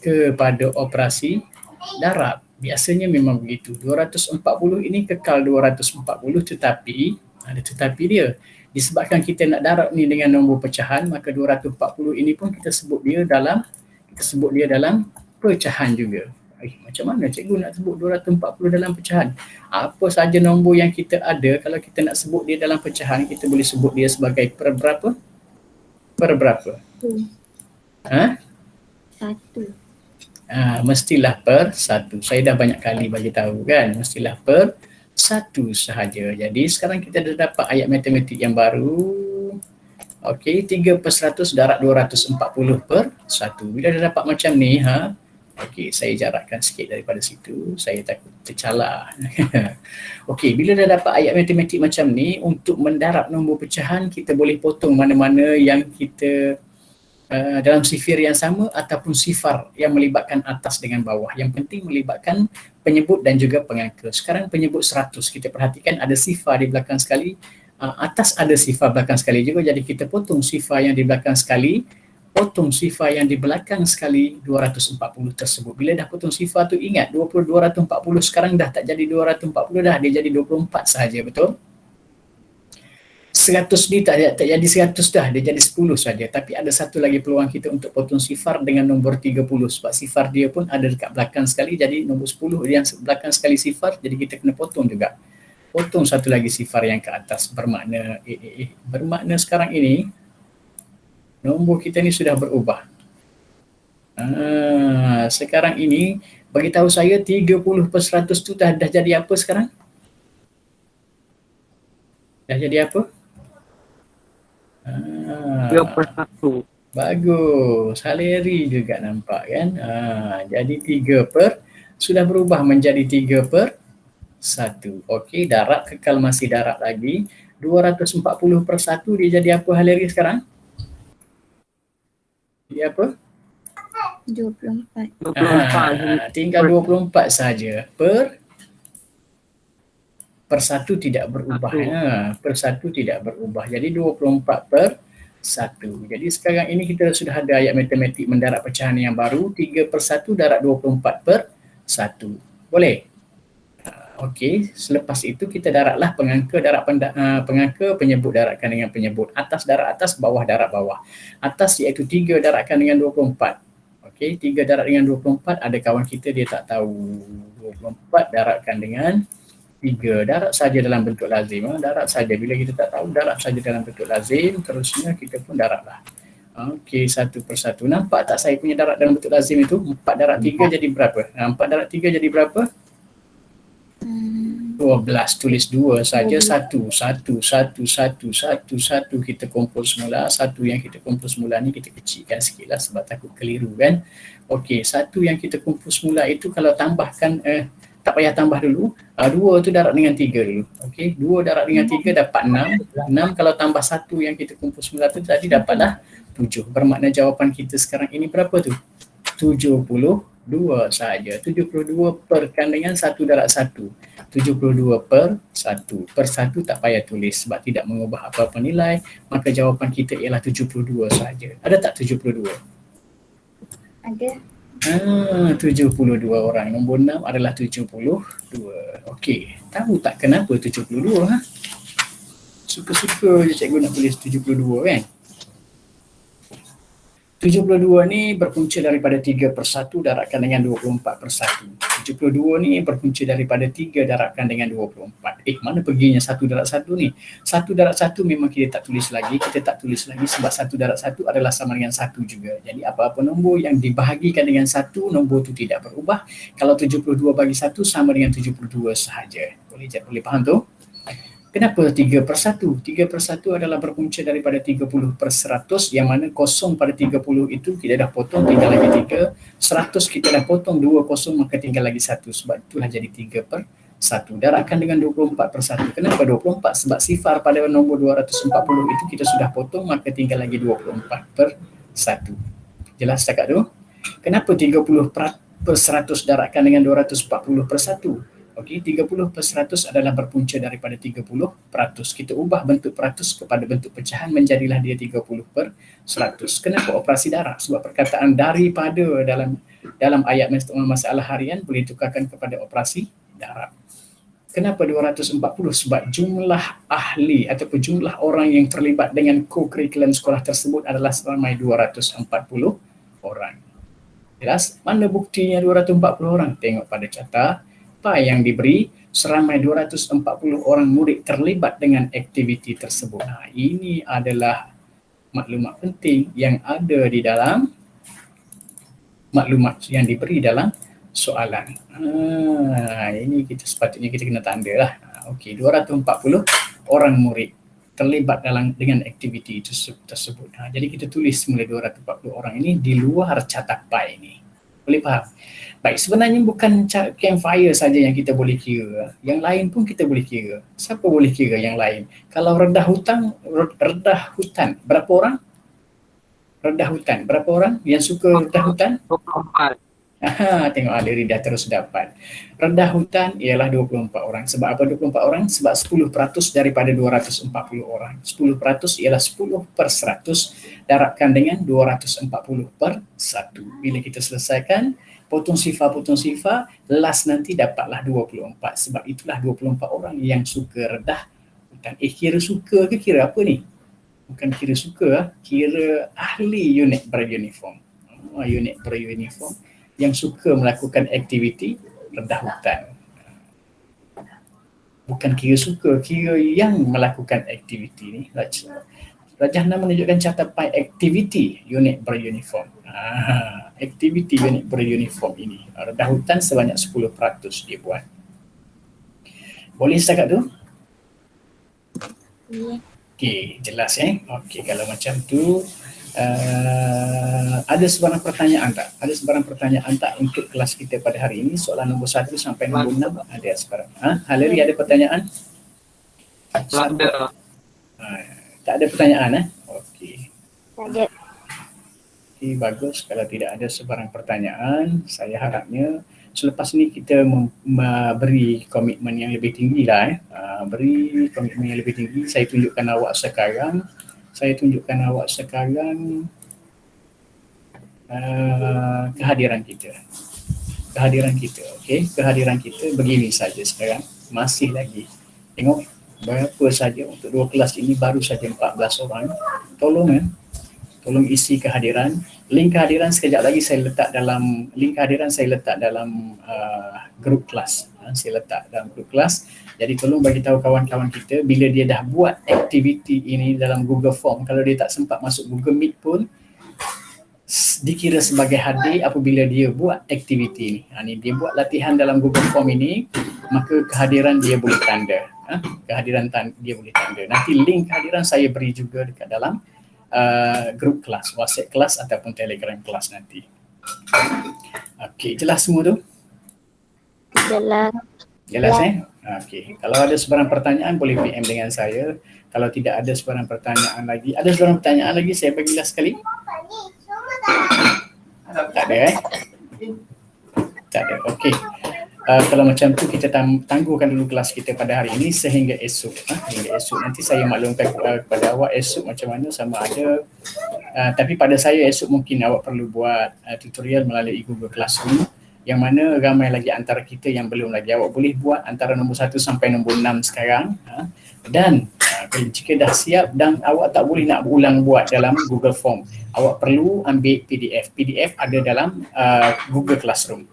Speaker 1: kepada operasi darab. Biasanya memang begitu. 240 ini kekal 240, tetapi ada tetapi dia. Disebabkan kita nak darab ni dengan nombor pecahan, maka 240 ini pun kita sebut dia dalam pecahan juga. Macam mana cikgu nak sebut 240 dalam pecahan? Apa saja nombor yang kita ada, kalau kita nak sebut dia dalam pecahan, kita boleh sebut dia sebagai per berapa? Per berapa?
Speaker 2: 1.
Speaker 1: Mestilah per 1. Saya dah banyak kali bagi tahu, kan, mestilah per 1 sahaja. Jadi sekarang kita dah dapat ayat matematik yang baru. Okey, 3/100 darab 240/1. Bila dah dapat macam ni, okey, saya jarakkan sikit daripada situ. Saya takut tercalar. Okey, bila dah dapat ayat matematik macam ni, untuk mendarab nombor pecahan, kita boleh potong mana-mana yang kita dalam sifir yang sama ataupun sifar yang melibatkan atas dengan bawah. Yang penting melibatkan penyebut dan juga pengangka. Sekarang penyebut 100, kita perhatikan ada sifar di belakang sekali, atas ada sifar belakang sekali juga, jadi kita potong sifar yang di belakang sekali, potong sifar yang di belakang sekali 240 tersebut. Bila dah potong sifar tu, ingat 240 sekarang dah tak jadi 240 dah, dia jadi 24 sahaja, betul? 100 ni tak jadi 100 dah, dia jadi 10 saja. Tapi ada satu lagi peluang kita untuk potong sifar dengan nombor 30, sebab sifar dia pun ada dekat belakang sekali, jadi nombor 10 yang belakang sekali sifar, jadi kita kena potong juga. Potong satu lagi sifar yang ke atas, bermakna bermakna sekarang ini nombor kita ni sudah berubah. Sekarang ini bagi tahu saya 30/100 tu dah jadi apa sekarang? Dah jadi apa?
Speaker 5: 3/1.
Speaker 1: Bagus. Haleri juga nampak, kan? Jadi 3 sudah berubah menjadi 3/1. Okey, darab kekal masih darab lagi. 240/1 dia jadi apa Haleri sekarang? Dia apa?
Speaker 2: 24.
Speaker 5: 24.
Speaker 1: Tinggal 24 saja. Per 1 tidak berubah. Per 1 tidak berubah. Jadi 24/1. Jadi sekarang ini kita sudah ada ayat matematik mendarab pecahan yang baru. 3/1 darab 24/1. Boleh? Okey, selepas itu kita darablah pengangka, pengangka, penyebut darabkan dengan penyebut. Atas darab atas, bawah darab bawah. Atas iaitu 3 darabkan dengan 24. Okey, 3 darab dengan 24, ada kawan kita dia tak tahu. 24 darabkan dengan 3 darab saja dalam bentuk lazim. Darab saja, bila kita tak tahu darab saja dalam bentuk lazim, terusnya kita pun darablah. Okey, satu persatu. Nampak tak saya punya darab dalam bentuk lazim itu? 4 darab 3 jadi berapa? 4 darab 3 jadi berapa? 12. Tulis 2 saja. 1 kita kumpul semula. 1 yang kita kumpul semula ni kita kecilkan sikit lah sebab takut keliru kan. Okey, 1 yang kita kumpul semula itu kalau tambahkan tak payah tambah dulu. 2 tu darab dengan 3 dulu. Okey, 2 darab dengan 3 dapat 6. 6 kalau tambah 1 yang kita kumpul semula tu tadi dapatlah 7. Bermakna jawapan kita sekarang ini berapa tu? 72 saja. 72 perkan dengan 1 darab 1. 72 per 1. Per 1 tak payah tulis sebab tidak mengubah apa-apa nilai. Maka jawapan kita ialah 72 saja. Ada tak 72?
Speaker 2: Ada.
Speaker 1: 72 orang. Nombor 6 adalah 72. Okey. Tahu tak kenapa 72? Suka-suka je cikgu nak tulis 72 kan? 72 ni berpunca daripada 3 per 1 darabkan dengan 24 per 1. 72 ni berpunca daripada 3 darabkan dengan 24. Mana perginya 1 darab 1 ni? 1 darab 1 memang kita tak tulis lagi. Kita tak tulis lagi sebab 1 darab 1 adalah sama dengan 1 juga. Jadi apa-apa nombor yang dibahagikan dengan 1, nombor tu tidak berubah. Kalau 72 bagi 1 sama dengan 72 sahaja. Boleh faham tu? Kenapa 3 per 1? 3 per 1 adalah berpunca daripada 30 per 100 yang mana kosong pada 30 itu kita dah potong tinggal lagi 3. 100 kita dah potong 2 kosong maka tinggal lagi 1 sebab itulah jadi 3 per 1. Darabkan dengan 24 per 1. Kenapa 24? Sebab sifar pada nombor 240 itu kita sudah potong maka tinggal lagi 24 per 1. Jelas setakat tu? Kenapa 30 per 100 darabkan dengan 240 per 1? Okey, 30 per 100 adalah berpunca daripada 30 peratus. Kita ubah bentuk peratus kepada bentuk pecahan menjadilah dia 30 per 100. Kenapa operasi darab? Sebab perkataan daripada dalam ayat masalah harian boleh tukarkan kepada operasi darab. Kenapa 240? Sebab jumlah ahli ataupun jumlah orang yang terlibat dengan co-curriculum sekolah tersebut adalah seramai 240 orang. Jelas? Mana buktinya 240 orang? Tengok pada carta yang diberi, seramai 240 orang murid terlibat dengan aktiviti tersebut. Ini adalah maklumat penting yang ada di dalam maklumat yang diberi dalam soalan. Ini sepatutnya kita kena tanda lah. Okey, 240 orang murid terlibat dengan aktiviti tersebut. Jadi kita tulis mulai 240 orang ini di luar catat ini. Boleh faham? Baik, sebenarnya bukan campfire saja yang kita boleh kira. Yang lain pun kita boleh kira. Siapa boleh kira yang lain? Kalau redah hutan, berapa orang? Redah hutan, berapa orang yang suka redah hutan?
Speaker 5: 24.
Speaker 1: Tengok ada Rida terus dapat. Redah hutan ialah 24 orang. Sebab apa 24 orang? Sebab 10% daripada 240 orang. 10% ialah 10 per 100 darabkan dengan 240 per 1. Bila kita selesaikan, potong sifar, last nanti dapatlah 24. Sebab itulah 24 orang yang suka redah hutan. Kira suka ke kira apa ni? Bukan kira suka, kira ahli unit beruniform. Unit beruniform yang suka melakukan aktiviti redah hutan. Bukan kira suka, kira yang melakukan aktiviti ni. Rajahna menunjukkan carta pai aktiviti unit beruniform. Aktiviti unit beruniform ini. Redah hutan sebanyak 10% dia buat. Boleh setakat tu?
Speaker 2: Ya.
Speaker 1: Okey, jelas Okey, kalau macam tu ada sebarang pertanyaan tak? Ada sebarang pertanyaan tak untuk kelas kita pada hari ini? Soalan nombor 1 sampai nombor 6 ada sebarang. Haleri ada pertanyaan?
Speaker 5: Ada.
Speaker 1: Tak ada pertanyaan Okey.
Speaker 3: Ada.
Speaker 1: Okey, bagus. Kalau tidak ada sebarang pertanyaan, saya harapnya selepas ni kita beri komitmen yang lebih tinggi lah. Beri komitmen yang lebih tinggi. Saya tunjukkan awak sekarang kehadiran kita. Okey, kehadiran kita begini saja sekarang. Masih lagi. Tengok berapa saja untuk 2 kelas ini baru saja 14 orang. Tolong isi kehadiran. Link kehadiran sekejap lagi saya letak dalam grup kelas. Saya letak dalam grup kelas. Jadi tolong bagi tahu kawan-kawan kita bila dia dah buat aktiviti ini dalam Google Form, kalau dia tak sempat masuk Google Meet pun dikira sebagai hadir apabila dia buat aktiviti ini. Ni dia buat latihan dalam Google Form ini, maka kehadiran dia boleh tanda. Dia boleh tanda. Nanti link kehadiran saya beri juga dekat dalam grup kelas, WhatsApp kelas ataupun Telegram kelas nanti. Okey, jelas semua tu?
Speaker 3: Jelas.
Speaker 1: Jelas Okey. Kalau ada sebarang pertanyaan boleh PM dengan saya. Kalau tidak ada sebarang pertanyaan lagi. Ada sebarang pertanyaan lagi saya bagilah sekali? Tak ada Tak ada. Okey. Kalau macam tu kita tangguhkan dulu kelas kita pada hari ini sehingga esok. Hingga esok nanti saya maklumkan kepada awak esok macam mana, sama ada tapi pada saya esok mungkin awak perlu buat tutorial melalui Google Classroom, yang mana ramai lagi antara kita yang belum lagi. Awak boleh buat antara nombor 1 sampai nombor 6 sekarang, dan jika dah siap dan awak tak boleh nak berulang buat dalam Google Form, awak perlu ambil PDF ada dalam Google Classroom.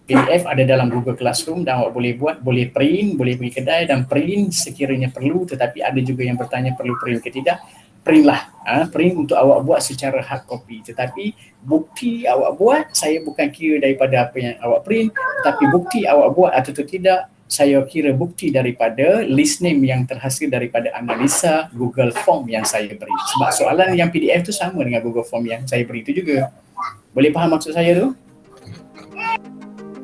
Speaker 1: PDF ada dalam Google Classroom dan awak boleh buat, boleh print, boleh pergi kedai dan print sekiranya perlu. Tetapi ada juga yang bertanya perlu print ke tidak, printlah. Print untuk awak buat secara hard copy. Tetapi bukti awak buat, saya bukan kira daripada apa yang awak print, tetapi bukti awak buat atau tidak, saya kira bukti daripada list name yang terhasil daripada analisa Google Form yang saya beri. Sebab soalan yang PDF tu sama dengan Google Form yang saya beri tu juga. Boleh faham maksud saya tu?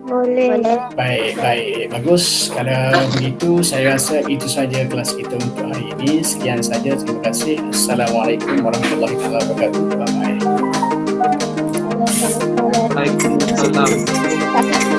Speaker 3: Boleh.
Speaker 1: Baik, bagus. Kalau begitu, saya rasa itu saja kelas kita untuk hari ini. Sekian saja, terima kasih. Assalamualaikum warahmatullahi wabarakatuh. Bye-bye.
Speaker 5: Waalaikumsalam.